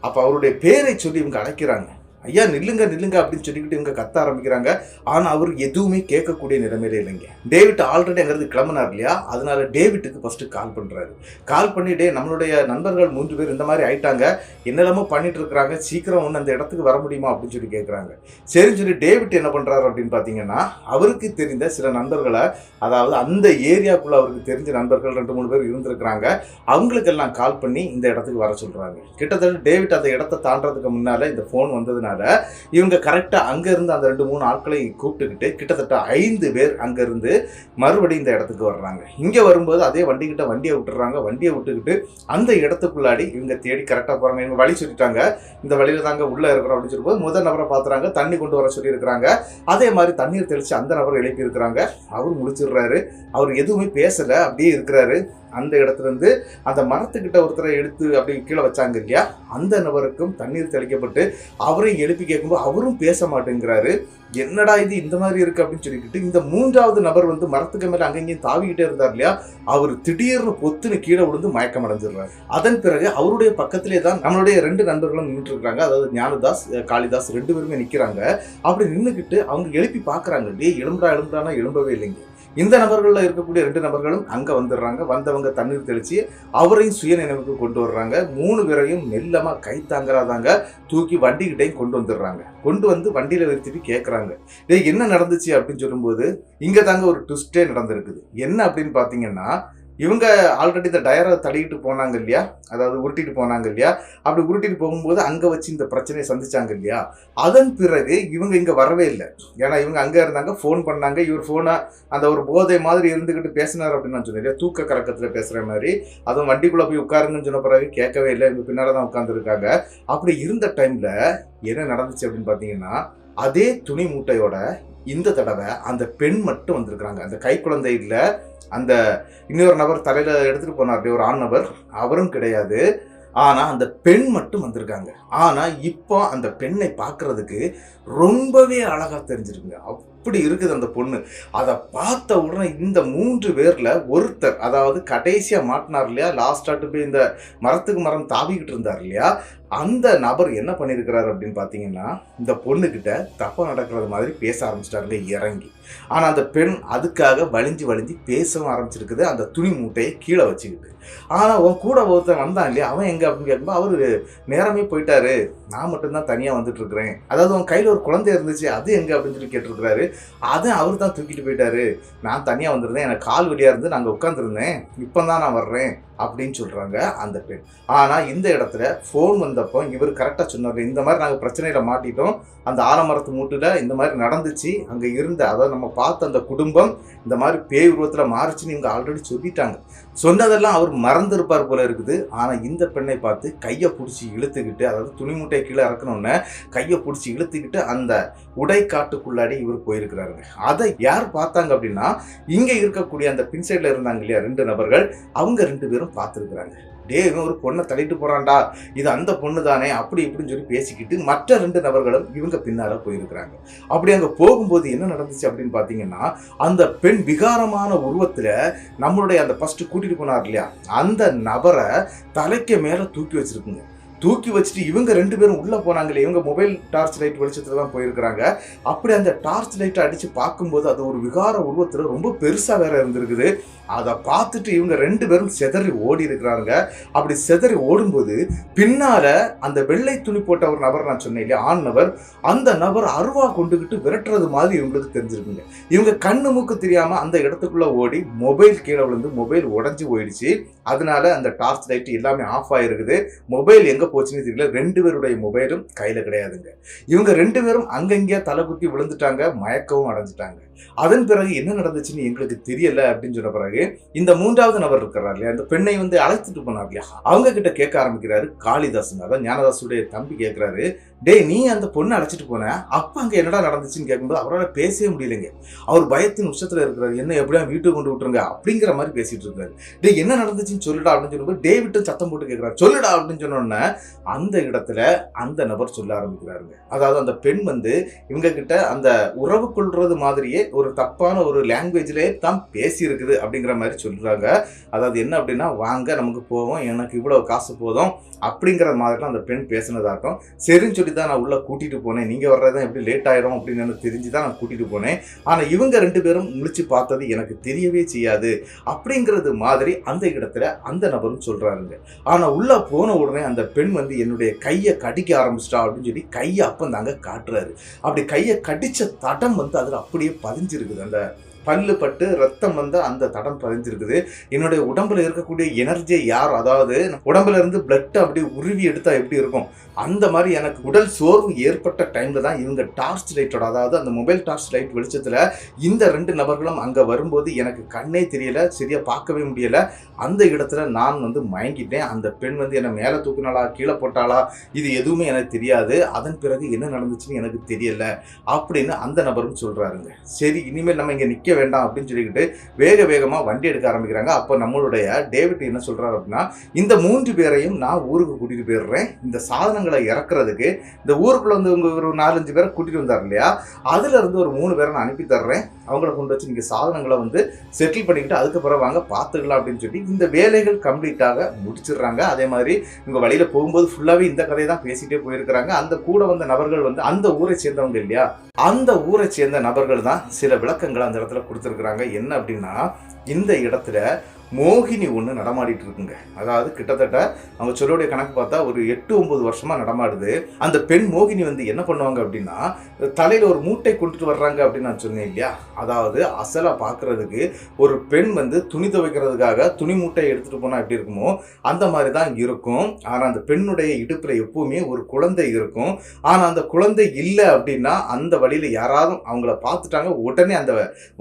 அப்ப அவருடைய பேரை சொல்லி இவங்க அழைக்கிறாங்க. ஐயா நில்லுங்க நில்லுங்க அப்படின்னு சொல்லிக்கிட்டு இவங்க கத்த ஆரம்பிக்கிறாங்க. ஆனா அவர் எதுவுமே கேட்கக்கூடிய நிலைமையில இல்லைங்க. டேவிட் ஆல்ரெடி அங்கிருந்து கிளம்பினார் இல்லையா, அதனால டேவிட்டுக்கு ஃபர்ஸ்ட் கால் பண்றாரு. கால் பண்ணிட்டே, நம்மளுடைய நண்பர்கள் 3 பேர் இந்த மாதிரி ஆயிட்டாங்க, என்னெல்லாமோ பண்ணிட்டு இருக்கிறாங்க, சீக்கிரம் ஒன்று அந்த இடத்துக்கு வர முடியுமா அப்படின்னு சொல்லி கேட்குறாங்க. சரின்னு சொல்லி டேவிட் என்ன பண்றாரு அப்படின்னு பாத்தீங்கன்னா, அவருக்கு தெரிந்த சில நண்பர்களை, அதாவது அந்த ஏரியாக்குள்ள அவருக்கு தெரிஞ்ச நண்பர்கள் 2-3 பேர் இருந்திருக்கிறாங்க, அவங்களுக்கெல்லாம் கால் பண்ணி இந்த இடத்துக்கு வர சொல்றாங்க. கிட்டத்தட்ட டேவிட் அந்த இடத்தை தாண்டறதுக்கு முன்னால இந்த போன் வந்ததுனால இவங்க கரெக்டா அங்க இருந்து அந்த 2-3 ஆட்களை கூப்பிட்டுக்கிட்டு கிட்டத்தட்ட 5 பேர் அங்க இருந்து மறுபடியும் இந்த இடத்துக்கு வர்றாங்க. இங்க வரும்போது அதே வண்டி கிட்ட வண்டியை விட்டுறாங்க. வண்டியை விட்டுக்கிட்டு அந்த இடத்துக்குள்ளாடி இவங்க தேடி கரெக்டா போறாங்க. இவங்க வழி சொல்லிட்டாங்க, இந்த வழியில தாங்க உள்ள இருக்கிறோம் அப்படின்னு சொல்லும்போது முதல் நபரை பாத்துறாங்க. தண்ணி கொண்டு வர சொல்லி இருக்கிறாங்க. அதே மாதிரி தண்ணீர் தெளிச்சு அந்த நபரை எழுப்பி இருக்கிறாங்க. அவர் முழிச்சிடுறாரு. அவர் எதுவுமே பேசல, அப்படியே இருக்கிறாரு. அந்த இடத்துல இருந்து அந்த மரத்துக்கிட்ட ஒருத்தரை எடுத்து அப்படி கீழே வச்சாங்க இல்லையா, அந்த நபருக்கும் தண்ணீர் தெளிக்கப்பட்டு அவரை எழுப்பி கேட்கும்போது அவரும் பேச மாட்டேங்கிறாரு. என்னடா இது இந்த மாதிரி இருக்கு அப்படின்னு சொல்லிக்கிட்டு இந்த 3வது நபர் வந்து மரத்துக்கு மேல அங்கங்கேயும் தாவிக்கிட்டே இருந்தார் இல்லையா, அவர் திடீர்னு பொத்துன்னு கீழே விழுந்து மயக்கம் அடைஞ்சிடுறாரு. அதன் பிறகு அவருடைய பக்கத்திலே தான் நம்மளுடைய 2 நண்பர்களும் நின்றுட்டு இருக்காங்க. அதாவது ஞானதாஸ், காளிதாஸ் 2 பேருமே நிக்கிறாங்க. அப்படி நின்றுக்கிட்டு அவங்க எழுப்பி பாக்குறாங்க. டேய் எழும்புறானா, எழும்பவே இல்லைங்க. இந்த நபர்கள்ல இருக்கக்கூடிய 2 நபர்களும் அங்க வந்துடுறாங்க. வந்தவங்க தண்ணீர் தெளிச்சு அவரையும் சுய நினைவுக்கு கொண்டு வர்றாங்க. 3 பேரையும் மெல்லமா கை தாங்கிறாதாங்க தூக்கி வண்டிகிட்டையும் கொண்டு வந்துடுறாங்க. கொண்டு வந்து வண்டியில நிறுத்திட்டு கேட்கறாங்க, டேய் என்ன நடந்துச்சு அப்படின்னு சொல்லும்போது இங்க தாங்க ஒரு ட்விஸ்டே நடந்திருக்குது. என்ன அப்படின்னு பாத்தீங்கன்னா, இவங்க ஆல்ரெடி இந்த டயரை தள்ளிட்டு போனாங்க இல்லையா, அதாவது உருட்டிட்டு போனாங்க இல்லையா, அப்படி உருட்டிட்டு போகும்போது அங்க வச்சு இந்த பிரச்சனையை சந்திச்சாங்க இல்லையா, அதன் பிறகு இவங்க இங்க வரவே இல்லை. ஏன்னா இவங்க அங்க இருந்தாங்க, போன் பண்ணாங்க. இவர் போனை அந்த ஒரு போதை மாதிரி இருந்துகிட்டு பேசினார் அப்படின்னு நான் சொன்னேன், தூக்க கறக்கத்துல பேசுற மாதிரி. அதுவும் வண்டிக்குள்ள போய் உட்காருங்கன்னு சொன்ன பிறகு கேட்கவே இல்லை, இவங்க பின்னாலதான் உட்கார்ந்துருக்காங்க. அப்படி இருந்த டைம்ல என்ன நடந்துச்சு அப்படின்னு பாத்தீங்கன்னா, அதே துணி மூட்டையோட இந்த தடவை அந்த பெண் மட்டும் வந்திருக்கிறாங்க. அந்த கை குழந்தை இல்ல, அந்த இன்னொரு நபர் தலையில எடுத்துட்டு போனார் ஒரு ஆண் நபர், அவரும் கிடையாது. ஆனா அந்த பெண் மட்டும் வந்திருக்காங்க. ஆனா இப்போ அந்த பெண்ணை பார்க்கிறதுக்கு ரொம்பவே அழகா தெரிஞ்சிருக்குங்க. அப்படி இருக்குது அந்த பொண்ணு. அதை பார்த்த உடனே இந்த 3 பேர்ல ஒருத்தர், அதாவது கடைசியா மாட்டினார் இல்லையா, லாஸ்டாட்டு போய் இந்த மரத்துக்கு மரம் தாவிக்கிட்டு இருந்தார் இல்லையா, அந்த நபர் என்ன பண்ணியிருக்கிறாரு அப்படின்னு பார்த்தீங்கன்னா, இந்த பொண்ணுக்கிட்ட தப்பா நடக்கிறது மாதிரி பேச ஆரம்பிச்சிட்டாருங்க இறங்கி. ஆனால் அந்த பெண் அதுக்காக வலிஞ்சு வலிஞ்சு பேசவும் ஆரம்பிச்சிருக்குது, அந்த துணி மூட்டையை கீழே வச்சுக்கிட்டு. ஆனால் உன் கூட ஒருத்தன் வந்தான் இல்லையா, அவன் எங்கே அப்படின்னு கேட்கும்போது அவர் நேரமே போயிட்டாரு, நான் மட்டும்தான் தனியாக வந்துட்டு இருக்கிறேன். அதாவது உன் கையில் ஒரு குழந்தை இருந்துச்சு, அது எங்கே அப்படின்னு சொல்லி கேட்டிருக்கிறாரு. அதை அவர் தான் தூக்கிட்டு போயிட்டாரு, நான் தனியாக வந்திருந்தேன், எனக்கு கால் வலியாக இருந்து நாங்கள் உட்காந்துருந்தேன், இப்போ தான் நான் வர்றேன் அப்படின்னு சொல்கிறாங்க அந்த பெண். ஆனால் இந்த இடத்துல ஃபோன் வந்தப்போ இவர் கரெக்டாக சொன்னார், இந்த மாதிரி நாங்கள் பிரச்சனையில் மாட்டிட்டோம், அந்த ஆலமரத்து மூட்டில் இந்த மாதிரி நடந்துச்சு, அங்கே இருந்த அதாவது நம்ம பார்த்த அந்த குடும்பம் இந்த மாதிரி பேய் உருவத்தில் மாறிச்சுன்னு இவங்க ஆல்ரெடி சொல்லிட்டாங்க. சொன்னதெல்லாம் அவர் மறந்துருப்பார் போல இருக்குது. ஆனால் இந்த பெண்ணை பார்த்து கையை பிடிச்சி இழுத்துக்கிட்டு, அதாவது துணி மூட்டையை கீழே இறக்கணுன்னு கையை பிடிச்சி இழுத்துக்கிட்டு அந்த உடை காட்டுக்குள்ளாடி இவர் போயிருக்கிறாருங்க. அதை யார் பார்த்தாங்க அப்படின்னா, இங்கே இருக்கக்கூடிய அந்த பின் சைடில் இருந்தாங்க இல்லையா 2 நபர்கள், அவங்க 2 பேரும் பார்த்துருக்குறாங்க. டே இவன் ஒரு பொண்ணை தள்ளிட்டு போறான்டா, இது அந்த பொண்ணு தானே அப்படி இப்படின்னு சொல்லி பேசிக்கிட்டு மற்ற 2 நபர்களும் இவங்க பின்னால போயிருக்கிறாங்க. அப்படி அங்கே போகும்போது என்ன நடந்துச்சு அப்படின்னு பார்த்தீங்கன்னா, அந்த பெண் விகாரமான உருவத்தில் நம்மளுடைய அந்த ஃபர்ஸ்ட் கூட்டிட்டு போனார் இல்லையா, அந்த நபரை தலைக்கு மேலே தூக்கி வச்சிருக்குங்க. தூக்கி வச்சுட்டு இவங்க 2 பேரும் உள்ளே போனாங்களே, இவங்க மொபைல் டார்ச் லைட் வெளிச்சத்தில் தான் போயிருக்கிறாங்க. அப்படி அந்த டார்ச் லைட்டை அடித்து பார்க்கும்போது அது ஒரு விகார உருவத்தில் ரொம்ப பெருசாக வேற இருந்திருக்குது. அதை பார்த்துட்டு இவங்க 2 பேரும் செதறி ஓடி இருக்கிறாங்க. அப்படி செதறி ஓடும்போது பின்னால அந்த வெள்ளை துணி போட்ட ஒரு நபர், நான் சொன்னேன் இல்லையா ஆண் நபர், அந்த நபர் அருவா கொண்டுகிட்டு விரட்டுறது மாதிரி இவங்களுக்கு தெரிஞ்சிருக்குங்க. இவங்க கண்ணு மூக்கு தெரியாம அந்த இடத்துக்குள்ள ஓடி மொபைல் கீழே விழுந்து மொபைல் உடஞ்சி போயிடுச்சு. அதனால அந்த டார்ச் லைட் எல்லாமே ஆஃப் ஆயிருக்குது. மொபைல் எங்க போச்சுன்னு தெரியல, 2 பேருடைய மொபைலும் கையில கிடையாதுங்க. இவங்க 2 பேரும் அங்கங்கேயே தலை குத்தி விழுந்துட்டாங்க, மயக்கவும் அடைஞ்சிட்டாங்க. அதன் பிறகு என்ன நடந்துச்சுன்னு எங்களுக்கு தெரியல அப்படின்னு சொன்ன பிறகு இந்த 3வது நபர் இருக்கிறார் இல்லையா, அந்த பெண்ணை வந்து அழைத்துட்டு போனார் இல்லையா, அவங்க கிட்ட கேட்க ஆரம்பிக்கிறாரு காளிதாசுங்க, அதான் ஞானதாசுடைய தம்பி கேட்கிறாரு, டே நீ அந்த பொண்ணை அழைச்சிட்டு போன, அப்ப அங்க என்னடா நடந்துச்சுன்னு கேட்கும்போது அவரால் பேசவே முடியலைங்க. அவர் பயத்தின் உச்சத்துல இருக்கிறாரு, என்ன எப்படியா வீட்டுக்கு கொண்டு விட்டுருங்க அப்படிங்கிற மாதிரி பேசிட்டு இருக்காரு. டே என்ன நடந்துச்சுன்னு சொல்லுடா அப்படின்னு சொல்லும்போது டேவிட்டும் சத்தம் போட்டு கேட்கிறாரு, சொல்லுடா அப்படின்னு சொன்னோன்னே அந்த இடத்துல அந்த நபர் சொல்ல ஆரம்பிக்கிறாருங்க. அதாவது அந்த பெண் வந்து இவங்க கிட்ட அந்த உறவு கொள்றது மாதிரியே ஒரு தப்பான ஒரு லாங்குவேஜ்லே தான் பேசி இருக்குது அப்படிங்கிற மாதிரி சொல்றாங்க. அதாவது என்ன அப்படின்னா, வாங்க நமக்கு போவோம், எனக்கு இவ்வளவு காசு போதும் அப்படிங்கிற மாதிரிலாம் அந்த பெண் பேசினதாட்டும். சரின்னு சொல்லி தான் நான் உள்ள கூட்டிட்டு போனேன், நீங்க வர்றதான் எப்படி லேட் ஆயிரும் அப்படின்னு எனக்கு தெரிஞ்சுதான் நான் கூட்டிட்டு போனேன். ஆனா இவங்க 2 பேரும் முழிச்சு பார்த்தது எனக்கு தெரியவே செய்யாது அப்படிங்கிறது மாதிரி அந்த இடத்துல அந்த நபரும் சொல்றாருங்க. ஆனா உள்ள போன உடனே அந்த பெண் வந்து என்னுடைய கையை கடிக்க ஆரம்பிச்சிட்டா அப்படின்னு சொல்லி கையை அப்பந்தாங்க காட்டுறாரு. அப்படி கையை கடிச்ச தடம் வந்து அதுல அப்படியே பதிஞ்சிருக்குது, அந்த பல்லு பட்டு ரத்தம் வந்து அந்த தடம் பதிஞ்சிருக்குது. என்னுடைய உடம்புல இருக்கக்கூடிய எனர்ஜியை யார், அதாவது உடம்புல இருந்து பிளட் அப்படி உருவி எடுத்தா எப்படி இருக்கும் அந்த மாதிரி எனக்கு உடல் சோர்வு ஏற்பட்ட டைம்ல தான் இவங்க டார்ச் லைட்டோட, அதாவது அந்த மொபைல் டார்ச் லைட் வெளிச்சத்துல இந்த 2 நபர்களும் அங்க வரும்போது எனக்கு கண்ணே தெரியல, சரியா பார்க்கவே முடியல. அந்த இடத்துல நான் வந்து மயங்கிட்டேன். அந்த பெண் வந்து என்னை மேலே தூக்குனாளா கீழே போட்டாளா இது எதுவுமே எனக்கு தெரியாது. அதன் பிறகு என்ன நடந்துச்சுன்னு எனக்கு தெரியல அப்படின்னு அந்த நபரும் சொல்றாருங்க. சரி இனிமேல் நம்ம இங்க நிக்க வேண்டாம் அப்படின்னு சொல்லிக்கிட்டு வேக வேகமா வண்டி எடுக்க ஆரம்பிக்கிறாங்க. அப்போ நம்மளுடைய டேவிட் என்ன சொல்றாரு அப்படின்னா, இந்த 3 பேரையும் நான் ஊருக்கு கூட்டிட்டு போயிடுறேன், இந்த சாதனங்களை இறக்குறதுக்கு இந்த ஊருக்குள்ள வந்து உங்க ஒரு 4-5 பேரை கூட்டிட்டு வந்தார் இல்லையா, அதுல இருந்து ஒரு 3 பேரை நான் அனுப்பி தர்றேன், அவங்கள கொண்டு வச்சு நீங்க சாதனங்களை வந்து செட்டில் பண்ணிக்கிட்டு அதுக்கப்புறம் வாங்க பார்த்துக்கலாம் அப்படின்னு சொல்லி இந்த வேலைகள் கம்ப்ளீட்டாக முடிச்சிடுறாங்க. அதே மாதிரி இவங்க வழியில போகும்போது ஃபுல்லாவே இந்த கதையை தான் பேசிட்டே போயிருக்கிறாங்க. அந்த கூட வந்த நபர்கள் வந்து அந்த ஊரை சேர்ந்தவங்க இல்லையா, அந்த ஊரை சேர்ந்த நபர்கள் தான் சில விளக்கங்களை அந்த இடத்துல கொடுத்துருக்குறாங்க. என்ன அப்படின்னா, இந்த இடத்துல மோகினி ஒன்று நடமாடிட்டு இருக்குங்க. அதாவது கிட்டத்தட்ட அவங்க சொல்லக்கூடிய கணக்கு பார்த்தா ஒரு 8-9 வருஷமா நடமாடுது. அந்த பெண் மோகினி வந்து என்ன பண்ணுவாங்க அப்படின்னா, தலையில ஒரு மூட்டை கொண்டுட்டு வர்றாங்க அப்படின்னு நான் சொன்னேன் இல்லையா, அதாவது அசலா பார்க்கறதுக்கு ஒரு பெண் வந்து துணி துவைக்கிறதுக்காக துணி மூட்டையை எடுத்துட்டு போனா எப்படி இருக்குமோ அந்த மாதிரி தான் இருக்கும். ஆனா அந்த பெண்ணுடைய இடுப்புல எப்பவுமே ஒரு குழந்தை இருக்கும். ஆனா அந்த குழந்தை இல்லை அப்படின்னா அந்த வழியில யாராவது அவங்கள பார்த்துட்டாங்க உடனே அந்த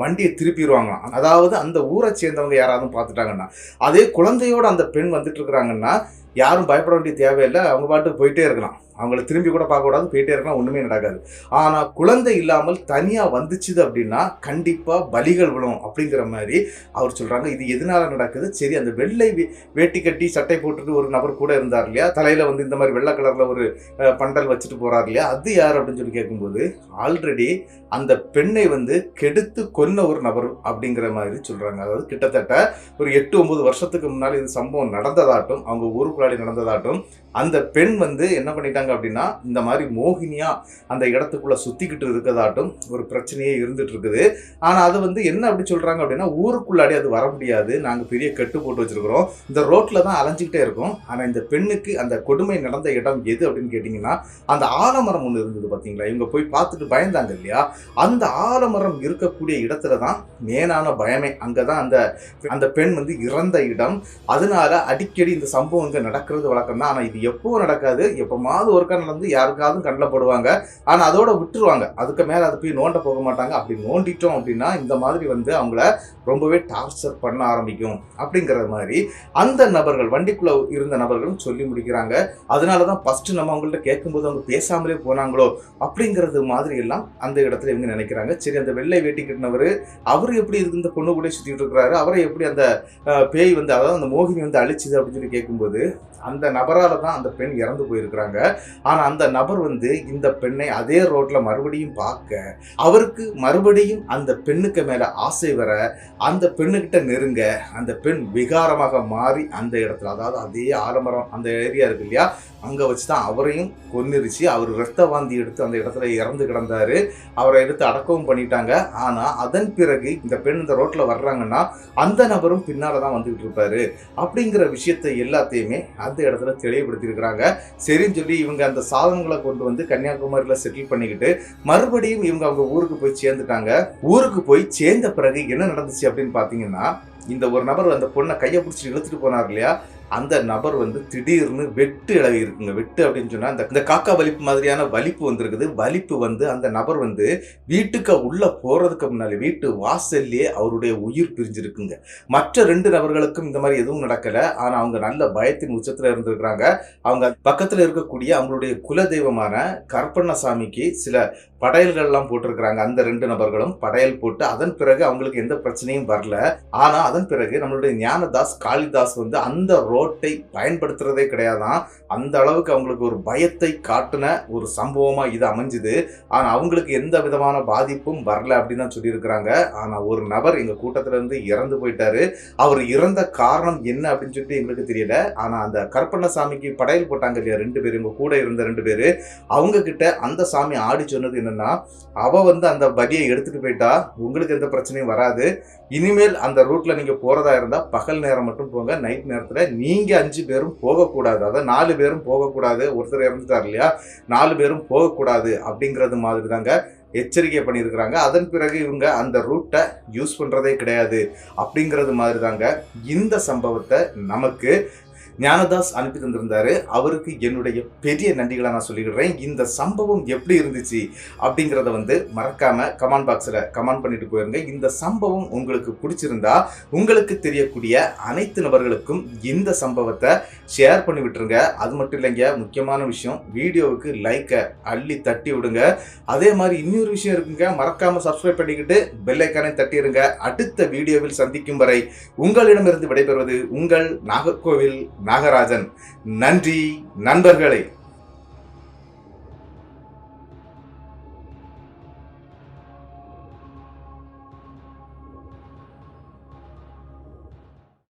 வண்டியை திருப்பிடுவாங்களாம். அதாவது அந்த ஊரை சேர்ந்தவங்க யாராவது பார்த்துட்டு அதே குழந்தையோட அந்த பெண் வந்துட்டு இருக்கிறாங்கன்னா யாரும் பயப்பட வேண்டிய தேவையில்லை, அவங்க பாட்டுக்கு போயிட்டே இருக்கலாம். அவங்கள திரும்பி கூட பார்க்கக்கூடாது, போயிட்டே இருக்கலாம், ஒன்றுமே நடக்காது. ஆனால் குழந்தை இல்லாமல் தனியாக வந்துச்சுது அப்படின்னா கண்டிப்பாக பலிகள் விழும் அப்படிங்கிற மாதிரி அவர் சொல்கிறாங்க. இது எதனால நடக்குது? சரி, அந்த வெள்ளை வேட்டி கட்டி சட்டை போட்டுட்டு ஒரு நபர் கூட இருந்தார் இல்லையா, தலையில் வந்து இந்த மாதிரி வெள்ளை கலரில் ஒரு பண்டல் வச்சுட்டு போகிறார் இல்லையா, அது யார் அப்படின்னு சொல்லி கேட்கும்போது ஆல்ரெடி அந்த பெண்ணை வந்து கெடுத்து கொன்ன ஒரு நபர் அப்படிங்கிற மாதிரி சொல்கிறாங்க. அதாவது கிட்டத்தட்ட ஒரு 8-9 வருஷத்துக்கு முன்னாடி இது சம்பவம் நடந்ததாட்டும், அவங்க ஊருக்குள்ளாடி நடந்ததாட்டும். அந்த பெண் வந்து என்ன பண்ணிட்டாங்க அப்படின்னா இந்த மாதிரி மோகினியா அந்த இடத்துக்குள்ள சுத்திக்கிட்டு இருக்கதாட்டும் ஒரு பிரச்சனையே இருந்துட்டு இருக்குது. ஆனா அது வந்து என்ன அப்படி சொல்றாங்க அப்படின்னா, ஊருக்குள்ளாடி அது வர முடியாது, நாங்க பெரிய கட்டு போட்டு வச்சிருக்கிறோம், இந்த ரோட்ல தான் அலைஞ்சிக்கிட்டே இருக்கோம். ஆனா இந்த பெண்ணுக்கு அந்த கொடுமை நடந்த இடம் எது அப்படின்னு கேட்டீங்கன்னா, அந்த ஆலமரம் ஒண்ணு இருந்தது பாத்தீங்களா, இவங்க போய் பார்த்துட்டு பயந்தாங்க இல்லையா, அந்த ஆலமரம் இருக்கக்கூடிய இடத்துல தான் மேலான பயமே. அங்கதான் அந்த பெண் வந்து இறந்த இடம். அதனால அடிக்கடி இந்த சம்பவங்கள் நடக்கிறது வழக்கம் தான். ஆனா இது எப்போ நடக்காது, எப்பமாவது ஒருக்கா நடந்து யாருக்காவது கண்ணில் போடுவாங்க, ஆனா அதோட விட்டுருவாங்க, அதுக்கு மேல அது போய் நோண்ட போக மாட்டாங்க. அப்படி நோண்டிட்டோம் அப்படின்னா இந்த மாதிரி வந்து அவங்கள ரொம்பவே டார்ச்சர் பண்ண ஆரம்பிக்கும் அப்படிங்கிற மாதிரி அந்த நபர்கள், வண்டிக்குள்ள இருந்த நபர்களும் சொல்லி முடிக்கிறாங்க. அதனாலதான் ஃபர்ஸ்ட் நம்ம அவங்கள்ட்ட கேட்கும்போது அவங்க பேசாமலே போனாங்களோ அப்படிங்கிறது மாதிரி எல்லாம் அந்த இடத்துல இவங்க நினைக்கிறாங்க. சரி, அந்த வெள்ளை வேட்டி கட்டினவர் அவரு எப்படி இதுக்கு இந்த பொண்ணு கூட சுத்திட்டு இருக்கிறாரு, அவரை எப்படி அந்த பேய் வந்து, அதாவது அந்த மோகினி வந்து அழிச்சுது அப்படின்னு சொல்லி கேட்கும்போது அந்த நபரால தான் அந்த பெண் இறந்து போயிருக்கிறாங்க. ஆனா அந்த நபர் வந்து இந்த பெண்ணை அதே ரோட்ல மறுபடியும் பார்க்க, அவருக்கு மறுபடியும் அந்த பெண்ணுக்கு மேல ஆசை வர, அந்த பெண்ணுகிட்ட நெருங்க, அந்த பெண் விகாரமாக மாறி அந்த இடத்துல, அதாவது அதே ஆலமரம் அந்த ஏரியா இருக்கு இல்லையா, அங்க வச்சுதான் அவரையும் கொன்னிருச்சு. அவர் ரத்த வாந்தி எடுத்து அந்த இடத்துல இறந்து கிடந்தாரு. அவரை எடுத்து அடக்கவும் பண்ணிட்டாங்க. ஆனா அதன் பிறகு இந்த பெண் இந்த ரோட்ல வர்றாங்கன்னா அந்த நபரும் பின்னாலதான் வந்துகிட்டு இருப்பாரு அப்படிங்கிற விஷயத்தை எல்லாத்தையுமே அந்த இடத்துல தெளிவுபடுத்தி இருக்கிறாங்க. சரின்னு சொல்லி இவங்க அந்த சாதனங்களை கொண்டு வந்து கன்னியாகுமரியில செட்டில் பண்ணிக்கிட்டு மறுபடியும் இவங்க அவங்க ஊருக்கு போய் சேர்ந்துட்டாங்க. ஊருக்கு போய் சேர்ந்த பிறகு என்ன நடந்துச்சு அப்படின்னு பாத்தீங்கன்னா, இந்த ஒரு நபர் அந்த பொண்ணை கையை பிடிச்சி இழுத்துட்டு போனார் இல்லையா, அந்த நபர் வந்து திடீர்னு வெட்டு இழவி இருக்குங்க. வெட்டு அப்படின்னு சொன்னா இந்த காக்கா வலிப்பு மாதிரியான வலிப்பு வந்திருக்குது. வலிப்பு வந்து அந்த நபர் வந்து வீட்டுக்கு உள்ள போறதுக்கு முன்னாடி வீட்டு வாசல்லே அவருடைய உயிர் பிரிஞ்சிருக்குங்க. மற்ற 2 நபர்களுக்கும் இந்த மாதிரி எதுவும் நடக்கல. ஆனா அவங்க நல்ல பயத்தின் உச்சத்துல இருந்திருக்கிறாங்க. அவங்க பக்கத்துல இருக்கக்கூடிய அவங்களுடைய குலதெய்வமான கருப்பண்ணசாமிக்கு சில படையல்கள் எல்லாம் போட்டிருக்கிறாங்க. அந்த 2 நபர்களும் படையல் போட்டு அதன் பிறகு அவங்களுக்கு எந்த பிரச்சனையும் வரல. ஆனா அதன் பிறகு நம்மளுடைய ஞானதாஸ் காளிதாஸ் வந்து அந்த ரோட்டை பயன்படுத்துறதே கிடையாதான். அந்த அளவுக்கு அவங்களுக்கு ஒரு பயத்தை காட்டின ஒரு சம்பவமா இது அமைஞ்சுது. ஆனா அவங்களுக்கு எந்த விதமான பாதிப்பும் வரல அப்படின்னு தான் சொல்லியிருக்கிறாங்க. ஆனா ஒரு நபர் எங்க கூட்டத்துல இருந்து இறந்து போயிட்டாரு. அவர் இறந்த காரணம் என்ன அப்படின்னு சொல்லிட்டு எங்களுக்கு தெரியல. ஆனா அந்த கருப்பண்ணசாமிக்கு படையல் போட்டாங்க இல்லையா 2 பேர், இவங்க கூட இருந்த 2 பேரு, அவங்க கிட்ட அந்த சாமி ஆடி சொன்னது என்னன்னா, அவ வந்து அந்த பலியை எடுத்துட்டு போயிட்டா உங்களுக்கு எந்த பிரச்சனையும் வராது, இனிமேல் அந்த ரூட்ல நீங்க போறதா இருந்தா பகல் நேரம் மட்டும் போங்க, நைட் நேரத்துல நீங்க 5 பேரும் போகக்கூடாது, அதாவது 4 பேரும் போகக்கூடாது, ஒருத்தர் இறந்துட்டார் இல்லையா, 4 பேரும் போகக்கூடாது அப்படிங்கிறது மாதிரி தாங்க எச்சரிக்கை பண்ணியிருக்கிறாங்க. அதன் பிறகு இவங்க அந்த ரூட்டை யூஸ் பண்றதே கிடையாது அப்படிங்கிறது மாதிரி தாங்க இந்த சம்பவத்தை நமக்கு ஞானதாஸ் அனுப்பி தந்திருந்தாரு. அவருக்கு என்னுடைய பெரிய நன்றிகளை நான் சொல்லிக்கிறேன். இந்த சம்பவம் எப்படி இருந்துச்சு அப்படிங்கிறத வந்து மறக்காம கமெண்ட் பாக்ஸில் கமெண்ட் பண்ணிட்டு போயிருங்க. இந்த சம்பவம் உங்களுக்கு பிடிச்சிருந்தா உங்களுக்கு தெரியக்கூடிய அனைத்து நபர்களுக்கும் இந்த சம்பவத்தை ஷேர் பண்ணி விட்டுருங்க. அது மட்டும் இல்லைங்க, முக்கியமான விஷயம், வீடியோவுக்கு லைக்கை அள்ளி தட்டி விடுங்க. அதே மாதிரி இன்னொரு விஷயம் இருக்குங்க, மறக்காம சப்ஸ்கிரைப் பண்ணிக்கிட்டு பெல் ஐக்கானை தட்டிடுங்க. அடுத்த வீடியோவில் சந்திக்கும் வரை உங்களிடமிருந்து விடைபெறுவது உங்கள் நாகர்கோவில் நாகராஜன். நன்றி நண்பர்களே.